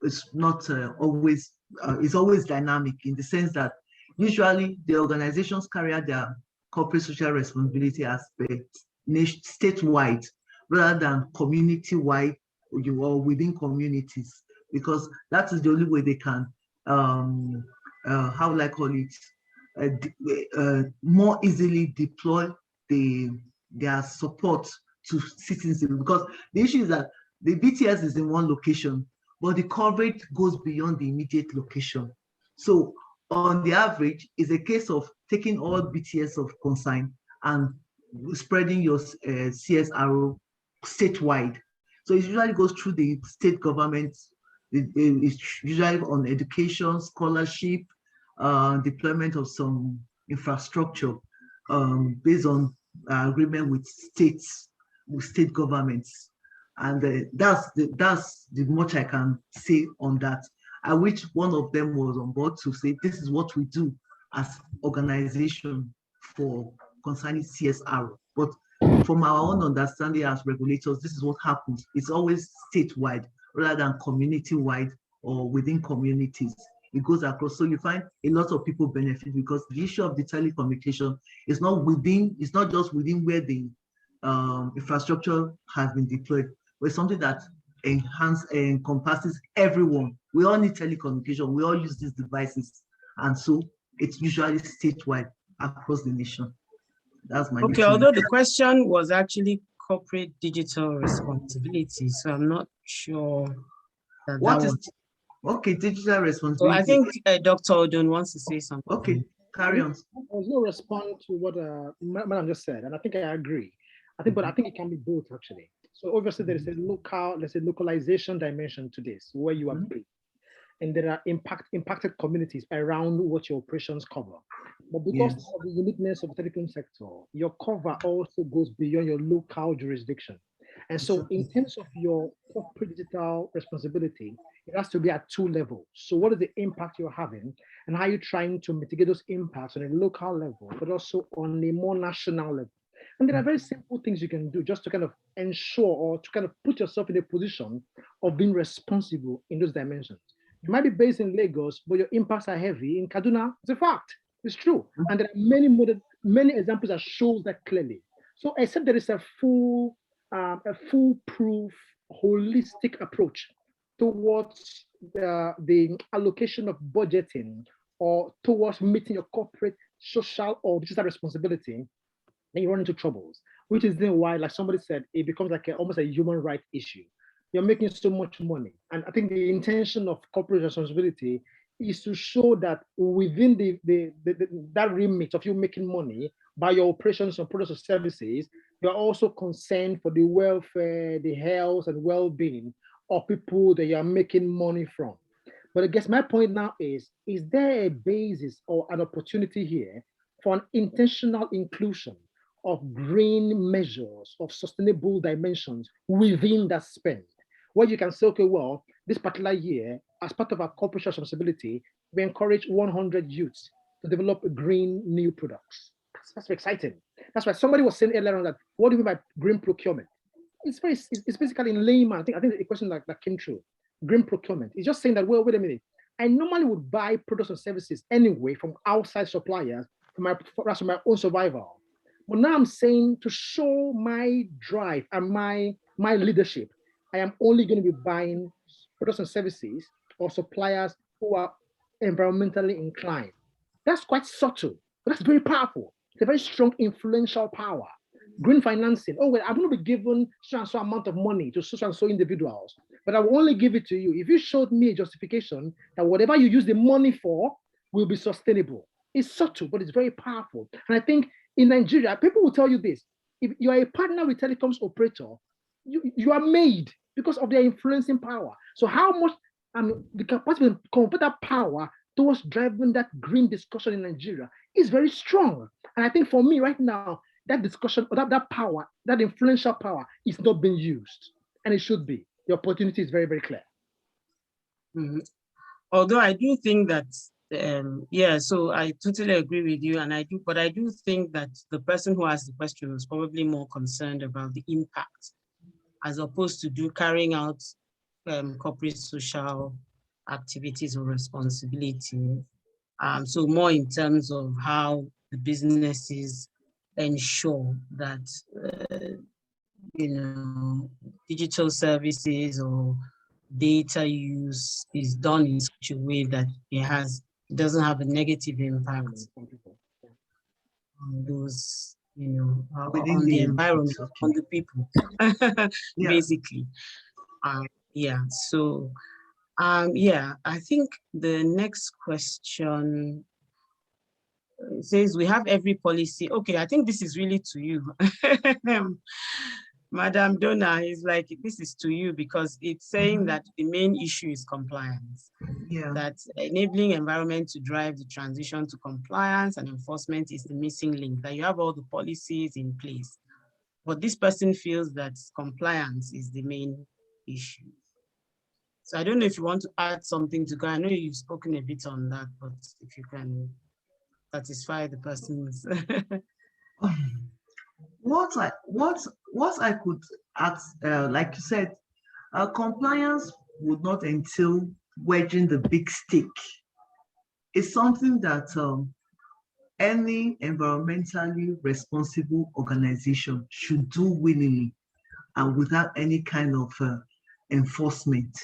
is not always, it's always dynamic, in the sense that usually the organizations carry out their corporate social responsibility aspect statewide rather than community-wide or within communities, because that is the only way they can, how will I call it, more easily deploy their support to citizens. Because the issue is that the BTS is in one location, but the coverage goes beyond the immediate location. So on the average, it's a case of taking all BTS of concern and spreading your CSRO statewide. So it usually goes through the state government. It's usually on education, scholarship, deployment of some infrastructure based on agreement with state governments. And that's the much I can say on that. I wish one of them was on board to say, this is what we do as organization for concerning CSR. But from our own understanding as regulators, this is what happens. It's always statewide rather than community-wide or within communities. It goes across. So you find a lot of people benefit because the issue of the telecommunication is not just within where the infrastructure has been deployed, but it's something that encompasses everyone. We all need telecommunication. We all use these devices. And so it's usually statewide across the nation. That's my Okay, although the question was actually corporate digital responsibility, so I'm not sure that what that is was... Okay, digital responsibility. So I think Dr. Odun wants to say something. Okay, carry on. I was going to respond to what Madam just said, and I think I agree. But I think it can be both actually. So obviously there is a localization dimension to this, where you are based, and there are impacted communities around what your operations cover. But because of the uniqueness of the telecom sector, your cover also goes beyond your local jurisdiction. And so in terms of your corporate digital responsibility, it has to be at two levels. So what is the impact you're having and how you're trying to mitigate those impacts on a local level, but also on a more national level. And there are very simple things you can do just to kind of ensure or to kind of put yourself in a position of being responsible in those dimensions. You might be based in Lagos, but your impacts are heavy in Kaduna. It's a fact. It's true. And there are many examples that shows that clearly. So except there is a foolproof, holistic approach towards the allocation of budgeting or towards meeting your corporate, social, or digital responsibility, then you run into troubles, which is then why, like somebody said, it becomes like almost a human rights issue. You're making so much money. And I think the intention of corporate responsibility is to show that within that remit of you making money by your operations and products or services, you're also concerned for the welfare, the health and well-being of people that you're making money from. But I guess my point now is there a basis or an opportunity here for an intentional inclusion of green measures of sustainable dimensions within that spend, where you can say, okay, well, this particular year, as part of our corporate responsibility, we encourage 100 youths to develop green new products. That's exciting. That's why somebody was saying earlier on that, what do you mean by green procurement? It's basically in layman. I think the question that came true. Green procurement. It's just saying that, well, wait a minute. I normally would buy products and services anyway from outside suppliers for my own survival. But now I'm saying to show my drive and my leadership, I am only going to be buying products and services or suppliers who are environmentally inclined. That's quite subtle, but that's very powerful. It's a very strong influential power. Green financing. Oh, well, I'm going to be given so and so amount of money to so and so individuals, but I will only give it to you if you showed me a justification that whatever you use the money for will be sustainable. It's subtle, but it's very powerful. And I think in Nigeria, people will tell you this. If you are a partner with telecoms operator, you are made because of their influencing power. So how much the capacity to convert that power towards driving that green discussion in Nigeria is very strong. And I think for me right now, that discussion, that power, that influential power is not being used. And it should be. The opportunity is very, very clear. Mm-hmm. Although I do think that, so I totally agree with you. And I do think that the person who asked the question was probably more concerned about the impact as opposed to carrying out corporate social activities or responsibility. So more in terms of how the businesses ensure that digital services or data use is done in such a way that it doesn't have a negative impact on those, on the environment, on the people, basically. So I think the next question says we have every policy. Okay, I think this is really to you. Madam Donna is like, this is to you because it's saying that the main issue is compliance. That enabling environment to drive the transition to compliance and enforcement is the missing link, that you have all the policies in place. But this person feels that compliance is the main issue. So I don't know if you want to add something to go. I know you've spoken a bit on that, but if you can satisfy the person's. What I could ask, like you said, compliance would not entail wedging the big stick. It's something that any environmentally responsible organization should do willingly and without any kind of enforcement.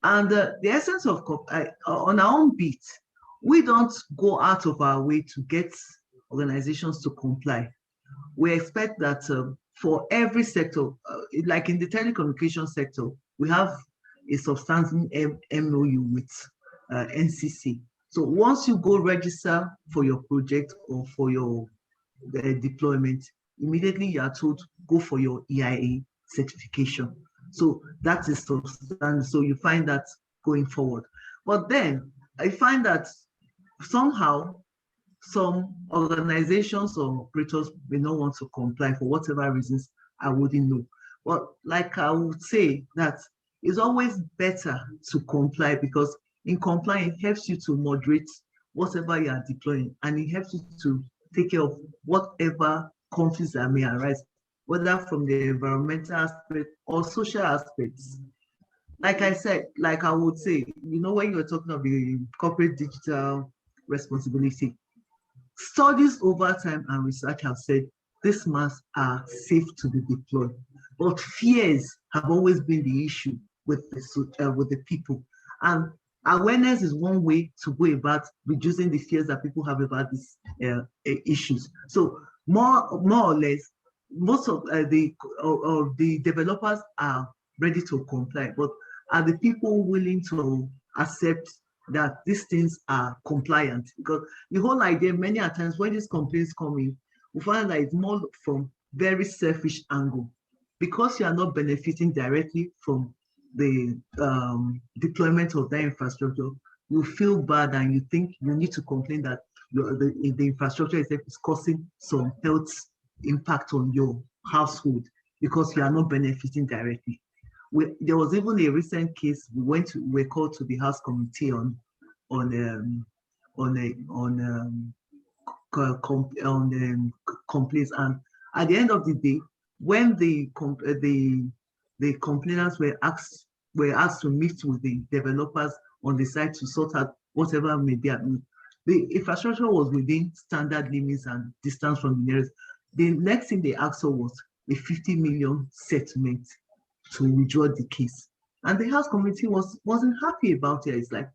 And the essence of on our own beat, we don't go out of our way to get organizations to comply. We expect that for every sector, like in the telecommunication sector, we have a substantive MOU with NCC. So once you go register for your project or for your deployment, immediately you are told go for your EIA certification. So that is substantive. So you find that going forward. But then I find that somehow some organizations or operators may not want to comply for whatever reasons I wouldn't know. But like I would say that it's always better to comply, because in complying it helps you to moderate whatever you are deploying, and it helps you to take care of whatever conflicts that may arise, whether from the environmental aspect or social aspects. Like I said, like I would say, you know, when you were talking about the corporate digital responsibility, studies over time and research have said these masks are safe to be deployed, but fears have always been the issue with the people. And awareness is one way to go about reducing the fears that people have about these issues. So more or less, most of the developers are ready to comply, but are the people willing to accept that these things are compliant? Because the whole idea, many a times when these complaints come in, we find that it's more from very selfish angle. Because you are not benefiting directly from the deployment of that infrastructure, you feel bad and you think you need to complain that the infrastructure itself is causing some health impact on your household because you are not benefiting directly. There was even a recent case we're called to the House Committee on complaints, and at the end of the day, when the complainants were asked to meet with the developers on the site to sort out whatever may be happening, the infrastructure was within standard limits and distance from the nearest. The next thing they asked for was a 50 million settlement to withdraw the case. And the House Committee wasn't happy about it. It's like,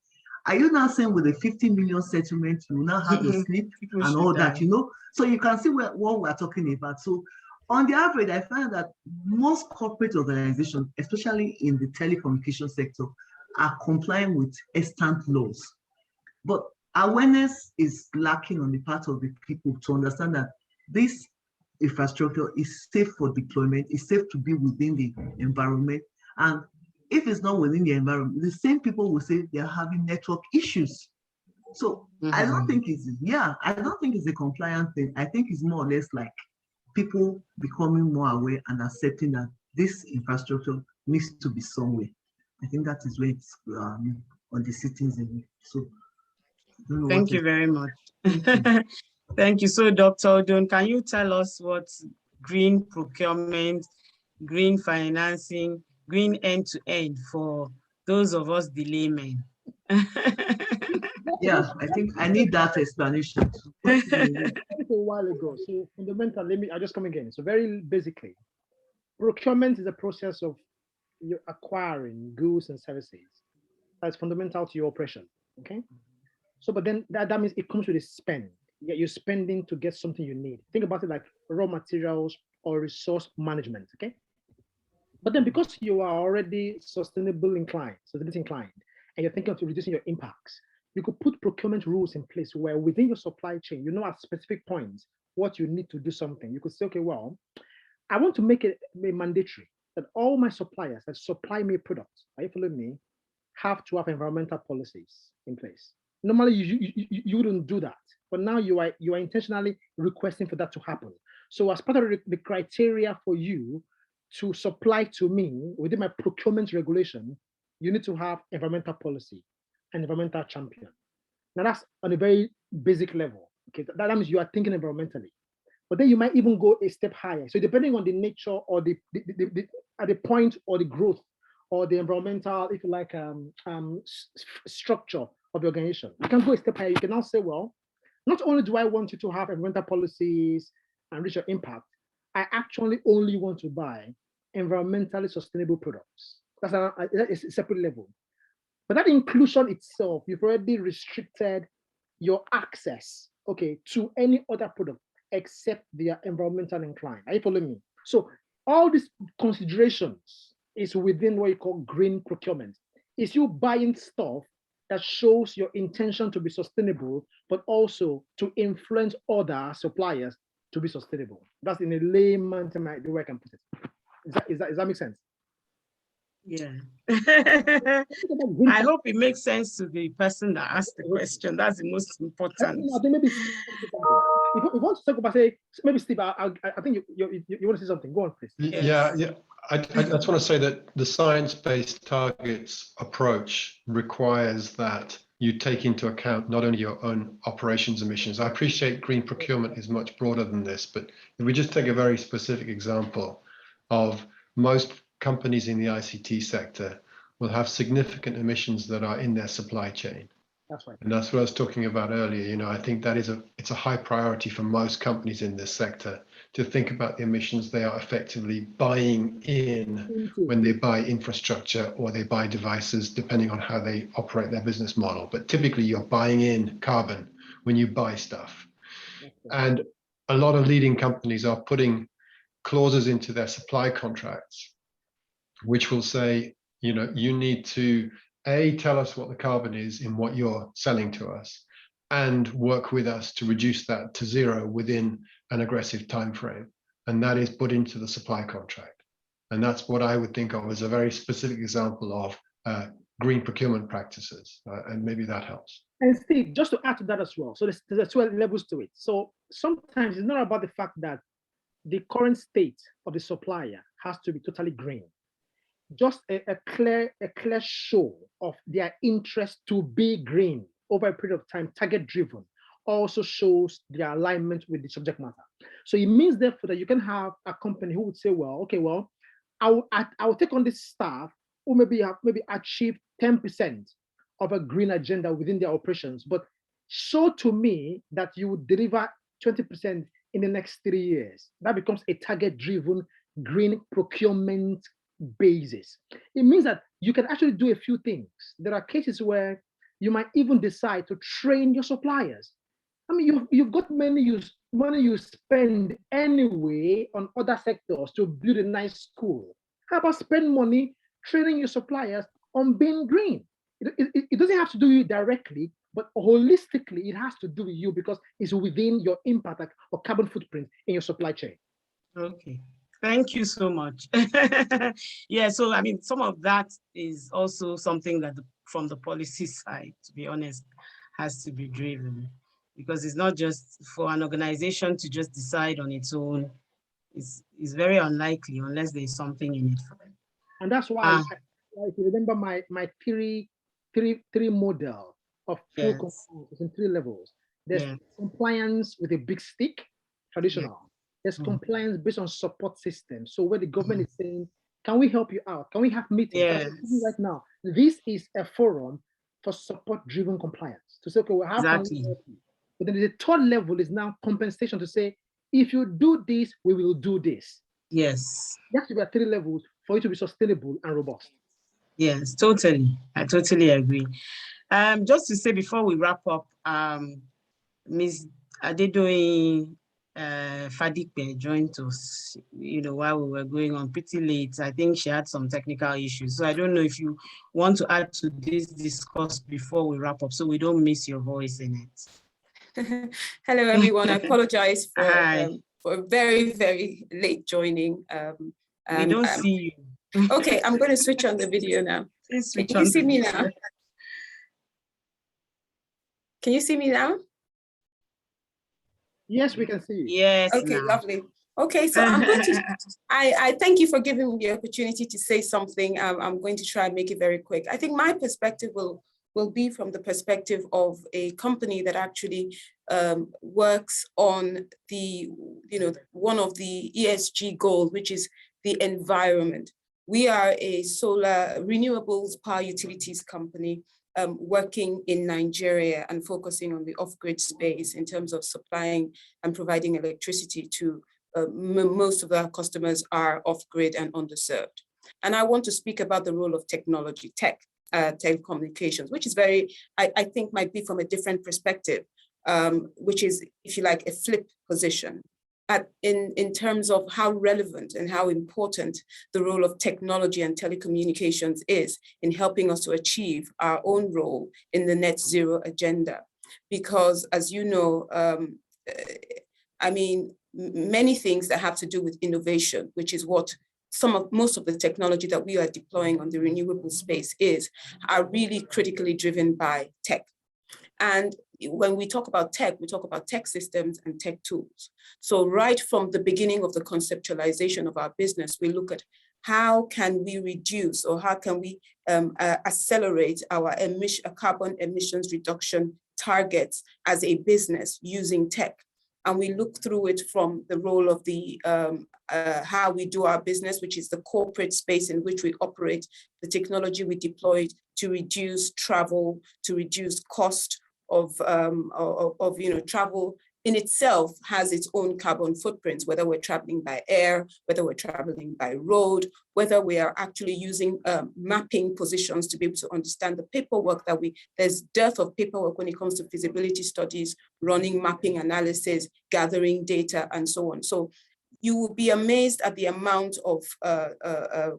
are you now saying with a 50 million settlement, you will now have the sleep and all that, you know? So you can see what we're talking about. So on the average, I find that most corporate organizations, especially in the telecommunication sector, are complying with extant laws. But awareness is lacking on the part of the people to understand that this infrastructure is safe for deployment, is safe to be within the environment. And if it's not within the environment, the same people will say they're having network issues. So I don't think it's a compliant thing. I think it's more or less like people becoming more aware and accepting that this infrastructure needs to be somewhere. I think that is where it's on the citizen. So thank you very much. Thank you. So Dr. Odon, can you tell us what green procurement, green financing, green end-to-end for those of us the laymen? Yeah, I think I need that explanation. A while ago. So fundamentally, I'll just come again. So very basically, procurement is a process of you acquiring goods and services. That's fundamental to your operation. Okay. So, but then that means it comes with a spend. You're spending to get something you need. Think about it like raw materials or resource management. Okay. But then because you are already sustainability inclined, and you're thinking of reducing your impacts, you could put procurement rules in place where within your supply chain, you know at specific points what you need to do something. You could say, okay, well, I want to make it mandatory that all my suppliers that supply me products, are you following me, have to have environmental policies in place. Normally, you wouldn't do that, but now you are intentionally requesting for that to happen. So as part of the criteria for you to supply to me within my procurement regulation, you need to have environmental policy and environmental champion. Now that's on a very basic level. Okay, that means you are thinking environmentally. but then you might even go a step higher. So depending on the nature or at the point or the growth or the environmental, if you like, structure of the organization, you can go a step higher. You can now say, well, not only do I want you to have environmental policies and reach your impact, I actually only want to buy environmentally sustainable products. That's a separate level. But that inclusion itself, you've already restricted your access, okay, to any other product except their environmental incline. Are you following me? So all these considerations is within what you call green procurement. Is you buying stuff that shows your intention to be sustainable, but also to influence other suppliers to be sustainable. That's in a layman term, the way I can put it. Does that make sense? Yeah. I hope it makes sense to the person that asked the question. That's the most important. Maybe if you want to talk about, say, maybe Steve, I think you want to say something. Go on, please. Yeah. I just want to say that the science-based targets approach requires that you take into account not only your own operations emissions. I appreciate green procurement is much broader than this, but if we just take a very specific example of most companies in the ICT sector will have significant emissions that are in their supply chain. That's right. And that's what I was talking about earlier. You know, I think that it's a high priority for most companies in this sector to think about the emissions they are effectively buying in when they buy infrastructure or they buy devices, depending on how they operate their business model. But typically you're buying in carbon when you buy stuff. And a lot of leading companies are putting clauses into their supply contracts which will say, you know, you need to tell us what the carbon is in what you're selling to us and work with us to reduce that to zero within an aggressive time frame. And that is put into the supply contract. And that's what I would think of as a very specific example of green procurement practices. And maybe that helps. And Steve, just to add to that as well. So there's 12 levels to it. So sometimes it's not about the fact that the current state of the supplier has to be totally green. Just a clear show of their interest to be green over a period of time, target driven, also shows their alignment with the subject matter. So it means therefore that you can have a company who would say, well, okay, well, I'll take on this staff who maybe achieve 10% of a green agenda within their operations, but show to me that you would deliver 20% in the next 3 years. That becomes a target driven green procurement basis. It means that you can actually do a few things. There are cases where you might even decide to train your suppliers. I mean, you've got money you spend anyway on other sectors to build a nice school. How about spend money training your suppliers on being green? It doesn't have to do you directly, but holistically, it has to do with you because it's within your impact or carbon footprint in your supply chain. Okay. Thank you so much. Yeah, so I mean, some of that is also something that from the policy side, to be honest, has to be driven because it's not just for an organization to just decide on its own. It's very unlikely unless there's something in it for them. And that's why, if you remember my three model of full compliance in 3 levels. There's compliance with a big stick, traditional. There's compliance based on support systems. So where the government is saying, can we help you out? Can we have meetings? Right now, this is a forum for support-driven compliance. To say, okay, well, how can we help you? But then the 3rd level is now compensation to say, if you do this, we will do this. Yes. You have to be at 3 levels for it to be sustainable and robust. Yes, totally. I totally agree. Just to say before we wrap up, Ms. Adedoyin Fadikbe joined us, while we were going on pretty late. I think she had some technical issues. So I don't know if you want to add to this discourse before we wrap up so we don't miss your voice in it. Hello, everyone. I apologize for a very, very late joining. We don't see you. Okay, I'm going to switch on the video now. Can you see me now? Can you see me now? Yes, we can see you. Yes. Okay, lovely. Okay, so I'm going to, I thank you for giving me the opportunity to say something. I'm going to try and make it very quick. I think my perspective will will be from the perspective of a company that actually works on the, one of the ESG goals, which is the environment. We are a solar renewables power utilities company working in Nigeria and focusing on the off-grid space in terms of supplying and providing electricity to most of our customers are off-grid and underserved. And I want to speak about the role of technology, telecommunications, which is I think might be from a different perspective, which is, if you like, a flip position in terms of how relevant and how important the role of technology and telecommunications is in helping us to achieve our own role in the net zero agenda. Because as you know, many things that have to do with innovation, which is what most of the technology that we are deploying on the renewable space are really critically driven by tech. And when we talk about tech, we talk about tech systems and tech tools. So right from the beginning of the conceptualization of our business, we look at how can we reduce or how can we accelerate our carbon emissions reduction targets as a business using tech. And we look through it from the role of the how we do our business, which is the corporate space in which we operate, the technology we deployed to reduce travel, to reduce cost of travel in itself has its own carbon footprints, whether we're traveling by air, whether we're traveling by road, whether we are actually using mapping positions to be able to understand the paperwork there's dearth of paperwork when it comes to feasibility studies, running mapping analysis, gathering data, and so on. So you will be amazed at the amount of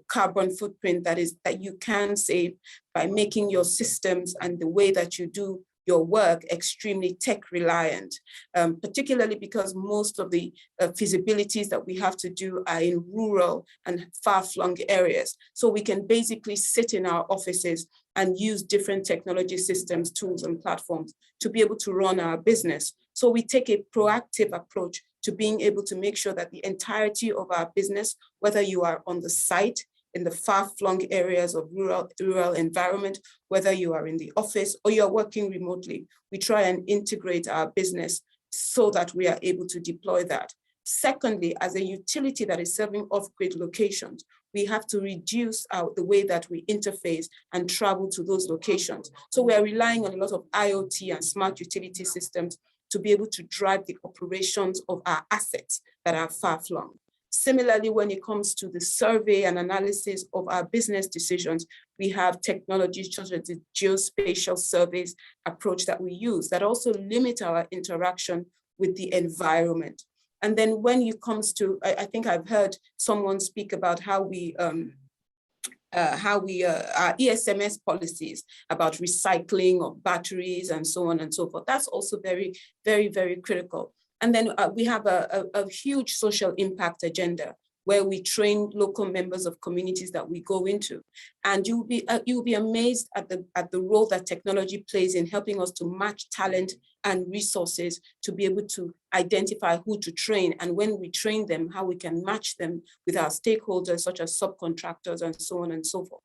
carbon footprint that you can save by making your systems and the way that you do your work extremely tech reliant, particularly because most of the feasibilities that we have to do are in rural and far-flung areas. So we can basically sit in our offices and use different technology systems, tools, and platforms to be able to run our business. So we take a proactive approach to being able to make sure that the entirety of our business, whether you are on the site, in the far-flung areas of rural environment, whether you are in the office or you're working remotely, we try and integrate our business so that we are able to deploy that. Secondly, as a utility that is serving off-grid locations, we have to reduce the way that we interface and travel to those locations. So we are relying on a lot of IoT and smart utility systems to be able to drive the operations of our assets that are far-flung. Similarly, when it comes to the survey and analysis of our business decisions, we have technologies such as the geospatial surveys approach that we use that also limit our interaction with the environment. And then when it comes to, I think I've heard someone speak about how our ESMS policies about recycling of batteries and so on and so forth. That's also very, very, very critical. And then we have a huge social impact agenda where we train local members of communities that we go into. And you'll be amazed at the role that technology plays in helping us to match talent and resources to be able to identify who to train, and when we train them, how we can match them with our stakeholders, such as subcontractors and so on and so forth.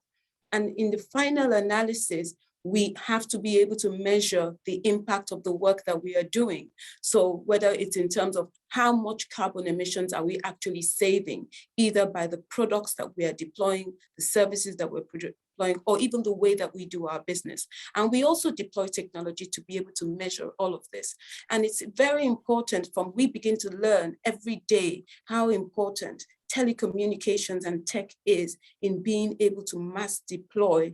And in the final analysis, we have to be able to measure the impact of the work that we are doing. So whether it's in terms of how much carbon emissions are we actually saving, either by the products that we are deploying, the services that we're deploying, or even the way that we do our business. And we also deploy technology to be able to measure all of this. And it's very important we begin to learn every day how important telecommunications and tech is in being able to mass deploy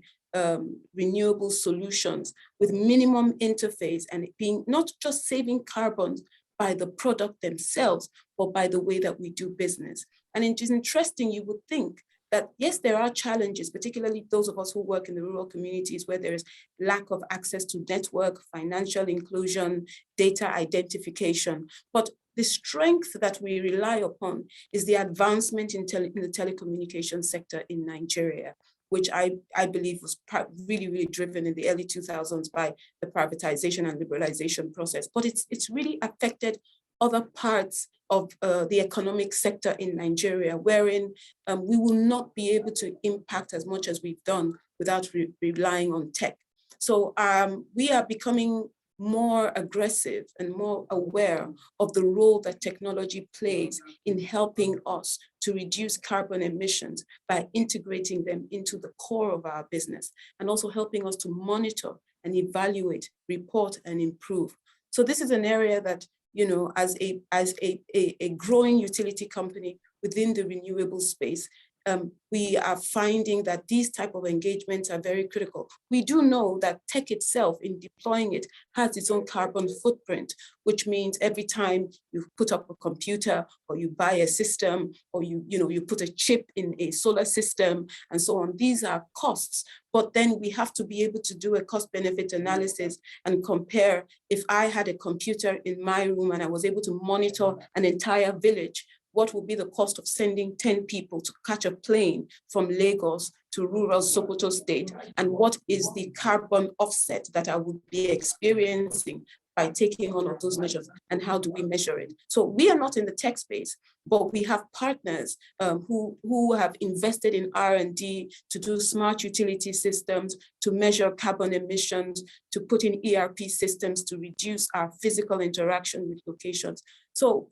renewable solutions with minimum interface, and it being not just saving carbon by the product themselves, but by the way that we do business. And it is interesting, you would think that yes, there are challenges, particularly those of us who work in the rural communities where there is lack of access to network, financial inclusion, data identification. But the strength that we rely upon is the advancement in the telecommunication sector in Nigeria, which I believe was really, really driven in the early 2000s by the privatization and liberalization process. But it's really affected other parts of the economic sector in Nigeria, wherein we will not be able to impact as much as we've done without relying on tech. So we are becoming more aggressive and more aware of the role that technology plays in helping us to reduce carbon emissions by integrating them into the core of our business, and also helping us to monitor and evaluate, report, and improve. So this is an area that, you know, as a growing utility company within the renewable space, we are finding that these type of engagements are very critical. We do know that tech itself, in deploying it, has its own carbon footprint, which means every time you put up a computer or you buy a system or you put a chip in a solar system and so on, these are costs. But then we have to be able to do a cost benefit analysis and compare. If I had a computer in my room and I was able to monitor an entire village, what would be the cost of sending 10 people to catch a plane from Lagos to rural Sokoto State? And what is the carbon offset that I would be experiencing by taking one of those measures? And how do we measure it? So we are not in the tech space, but we have partners who have invested in R&D to do smart utility systems, to measure carbon emissions, to put in ERP systems to reduce our physical interaction with locations. So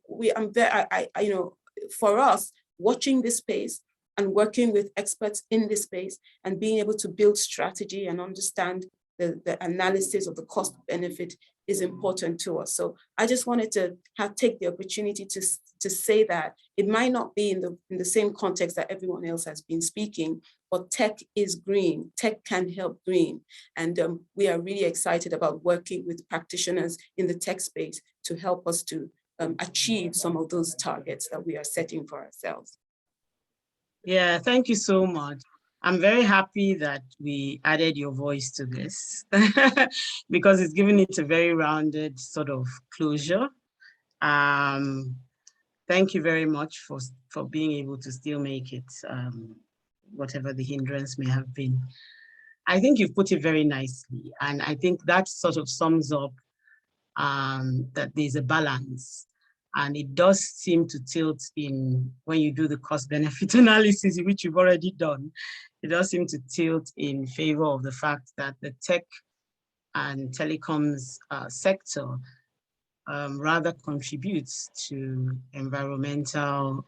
for us, watching this space and working with experts in this space and being able to build strategy and understand the analysis of the cost benefit is important to us. So I just wanted to take the opportunity to say that it might not be in the same context that everyone else has been speaking, but tech is green. Tech can help green. And we are really excited about working with practitioners in the tech space to help us to achieve some of those targets that we are setting for ourselves. Yeah, thank you so much. I'm very happy that we added your voice to this because it's given it a very rounded sort of closure. Thank you very much for being able to still make it, whatever the hindrance may have been. I think you've put it very nicely. And I think that sort of sums up that there's a balance. And it does seem to tilt in, when you do the cost benefit analysis, which you've already done, it does seem to tilt in favor of the fact that the tech and telecoms sector rather contributes to environmental,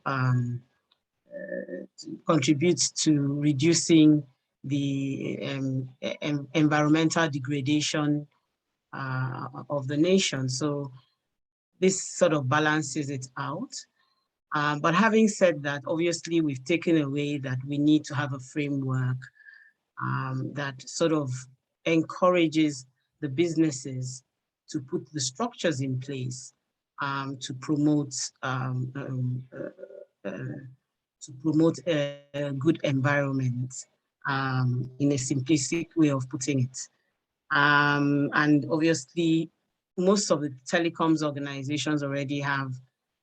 contributes to reducing the environmental degradation of the nation. So this sort of balances it out. But having said that, obviously we've taken away that we need to have a framework that sort of encourages the businesses to put the structures in place to promote a good environment in a simplistic way of putting it. And obviously, most of the telecoms organizations already have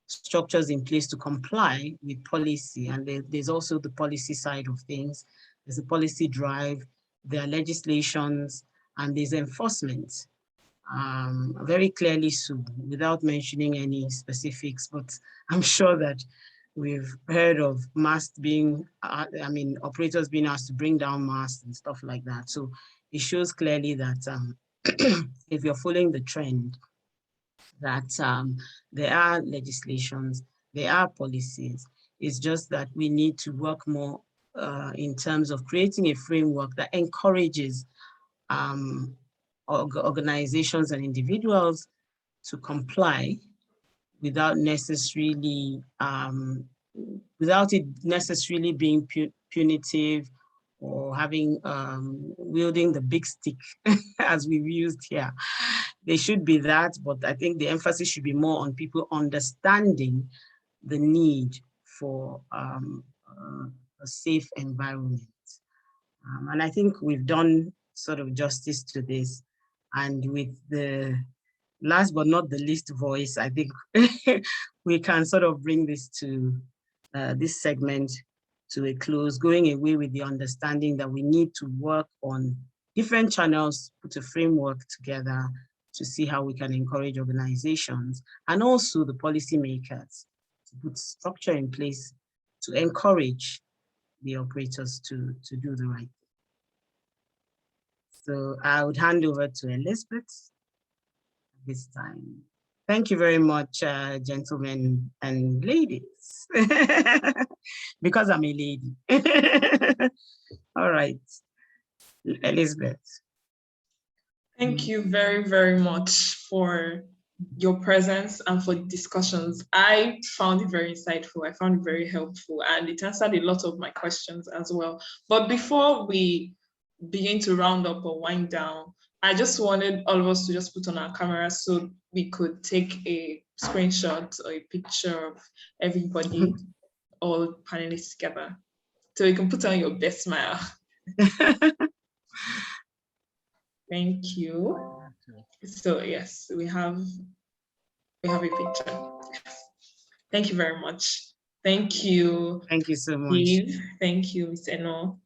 structures in place to comply with policy. And there's also the policy side of things. There's a policy drive, there are legislations, and there's enforcement. Very clearly so, without mentioning any specifics, but I'm sure that we've heard of masts being, operators being asked to bring down masts and stuff like that. So it shows clearly that if you're following the trend, that there are legislations, there are policies. It's just that we need to work more in terms of creating a framework that encourages organizations and individuals to comply without necessarily, without it necessarily being punitive or having, wielding the big stick as we've used here. They should be that, but I think the emphasis should be more on people understanding the need for a safe environment. And I think we've done sort of justice to this. And with the last but not the least voice, I think we can sort of bring this to this segment to a close, going away with the understanding that we need to work on different channels, put a framework together to see how we can encourage organizations and also the policymakers to put structure in place to encourage the operators to do the right thing. So I would hand over to Elizabeth this time. Thank you very much, gentlemen and ladies, because I'm a lady. All right, Elizabeth. Thank you very, very much for your presence and for the discussions. I found it very insightful. I found it very helpful, and it answered a lot of my questions as well. But before we begin to round up or wind down, I just wanted all of us to just put on our cameras so we could take a screenshot or a picture of everybody, all panelists together. So you can put on your best smile. Thank you. So yes, we have a picture. Thank you very much. Thank you. Thank you so much. Steve. Thank you, Ms. Eno.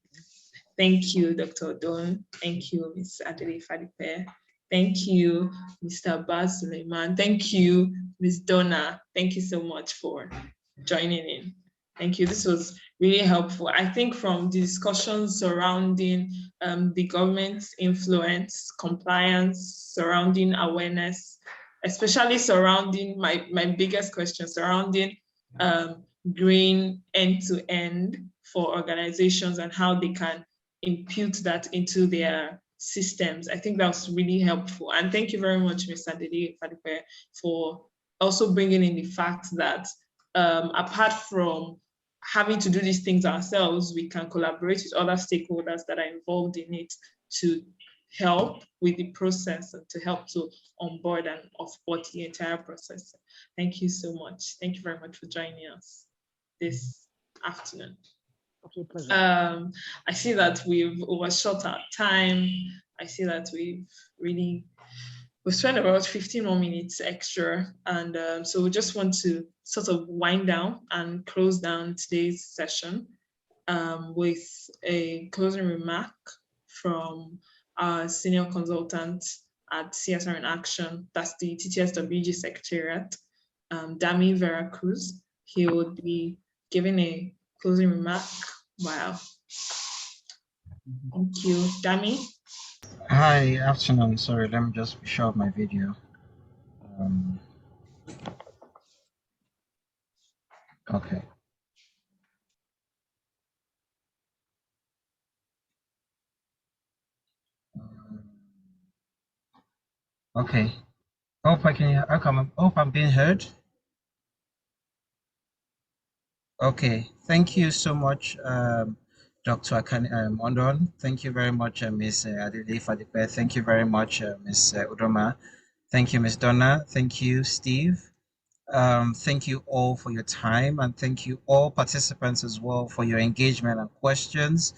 Thank you, Dr. Odon. Thank you, Ms. Adele Fadipe. Thank you, Mr. Baz Suleiman. Thank you, Ms. Donna. Thank you so much for joining in. Thank you. This was really helpful. I think from the discussions surrounding the government's influence, compliance, surrounding awareness, especially surrounding my biggest question, surrounding green end-to-end for organizations and how they can impute that into their systems. I think that was really helpful. And thank you very much, Mr. Adede Fadipe, for also bringing in the fact that apart from having to do these things ourselves, we can collaborate with other stakeholders that are involved in it to help with the process and to help to onboard and offboard the entire process. Thank you so much. Thank you very much for joining us this afternoon. I see that we've overshot our time. I see that we've spent about 15 more minutes extra. And so we just want to sort of wind down and close down today's session with a closing remark from our senior consultant at CSR in Action, that's the TTSWG Secretariat, Dami Veracruz. He will be giving a closing remark. Wow. Thank you, Dami. Hi, afternoon. Sorry, let me just show up my video. Okay. Okay. Hope I can. Hope I'm being heard. Okay. Thank you so much, Dr. Ondon. Thank you very much, Ms. Adele Fadipe. Thank you very much, Ms. Udoma. Thank you, Ms. Donna. Thank you, Steve. Thank you all for your time, and thank you all participants as well for your engagement and questions.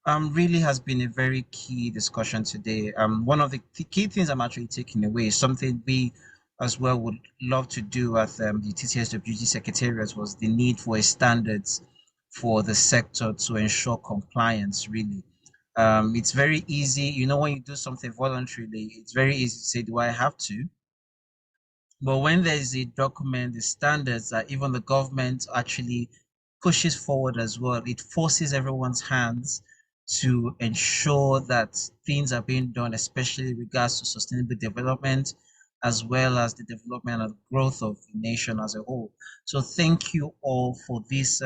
Really has been a very key discussion today. One of the key things I'm actually taking away is something we as well would love to do at the TTSWG Secretariat was the need for a standards for the sector to ensure compliance, really. It's very easy, when you do something voluntarily, it's very easy to say, do I have to? But when there's a document, the standards that even the government actually pushes forward as well, it forces everyone's hands to ensure that things are being done, especially in regards to sustainable development, as well as the development and growth of the nation as a whole. So thank you all for this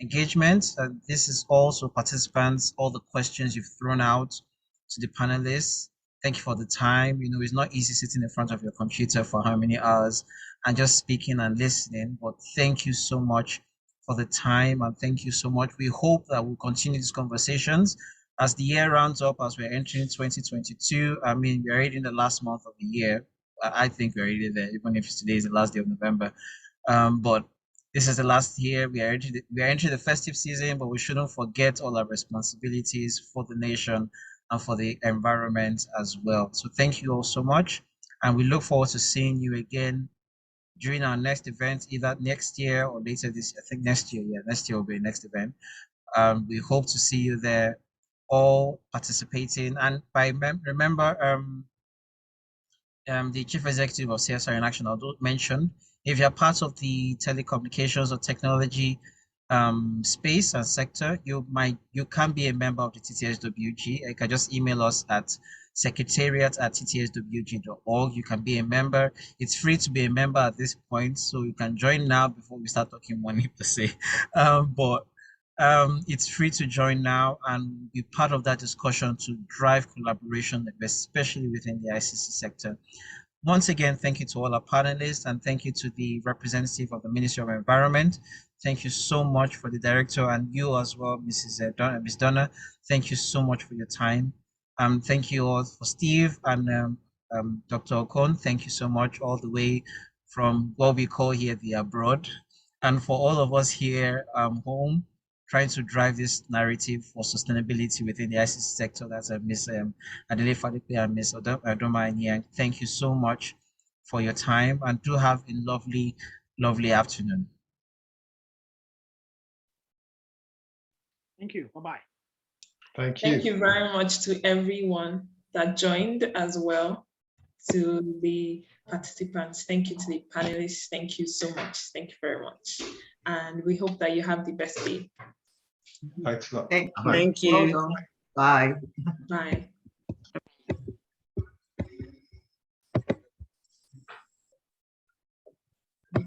engagement. And this is also participants, all the questions you've thrown out to the panelists. Thank you for the time. It's not easy sitting in front of your computer for how many hours and just speaking and listening, but thank you so much for the time, and thank you so much. We hope that we'll continue these conversations as the year rounds up, as we're entering 2022. I mean, we're already in the last month of the year. I think we're already there, even if today is the last day of November. But this is the last year. We are entering the festive season, but we shouldn't forget all our responsibilities for the nation and for the environment as well. So thank you all so much. And we look forward to seeing you again during our next event, either next year or later this year. I think next year, next year will be the next event. We hope to see you there, all participating. And remember, the Chief Executive of CSR in Action, I'll mention, if you're part of the telecommunications or technology space and sector, you can be a member of the TTSWG. You can just email us at secretariat@ttswg.org. You can be a member. It's free to be a member at this point, so you can join now before we start talking money per se. It's free to join now and be part of that discussion to drive collaboration, especially within the ICT sector. Once again, thank you to all our panelists, and thank you to the representative of the Ministry of Environment. Thank you so much for the director, and you as well, Ms. Donna. Thank you so much for your time. Thank you all for Steve and Dr. Okon. Thank you so much all the way from what we call here the abroad. And for all of us here home, trying to drive this narrative for sustainability within the ICT sector. That's Ms. Adele Fadipe and Ms. Odoma Anyang. Thank you so much for your time, and do have a lovely, lovely afternoon. Thank you. Bye-bye. Thank you. Thank you very much to everyone that joined as well, to the participants. Thank you to the panelists. Thank you so much. Thank you very much. And we hope that you have the best day. Thanks a lot. Thank you. Thank you. Well done. Bye. Bye.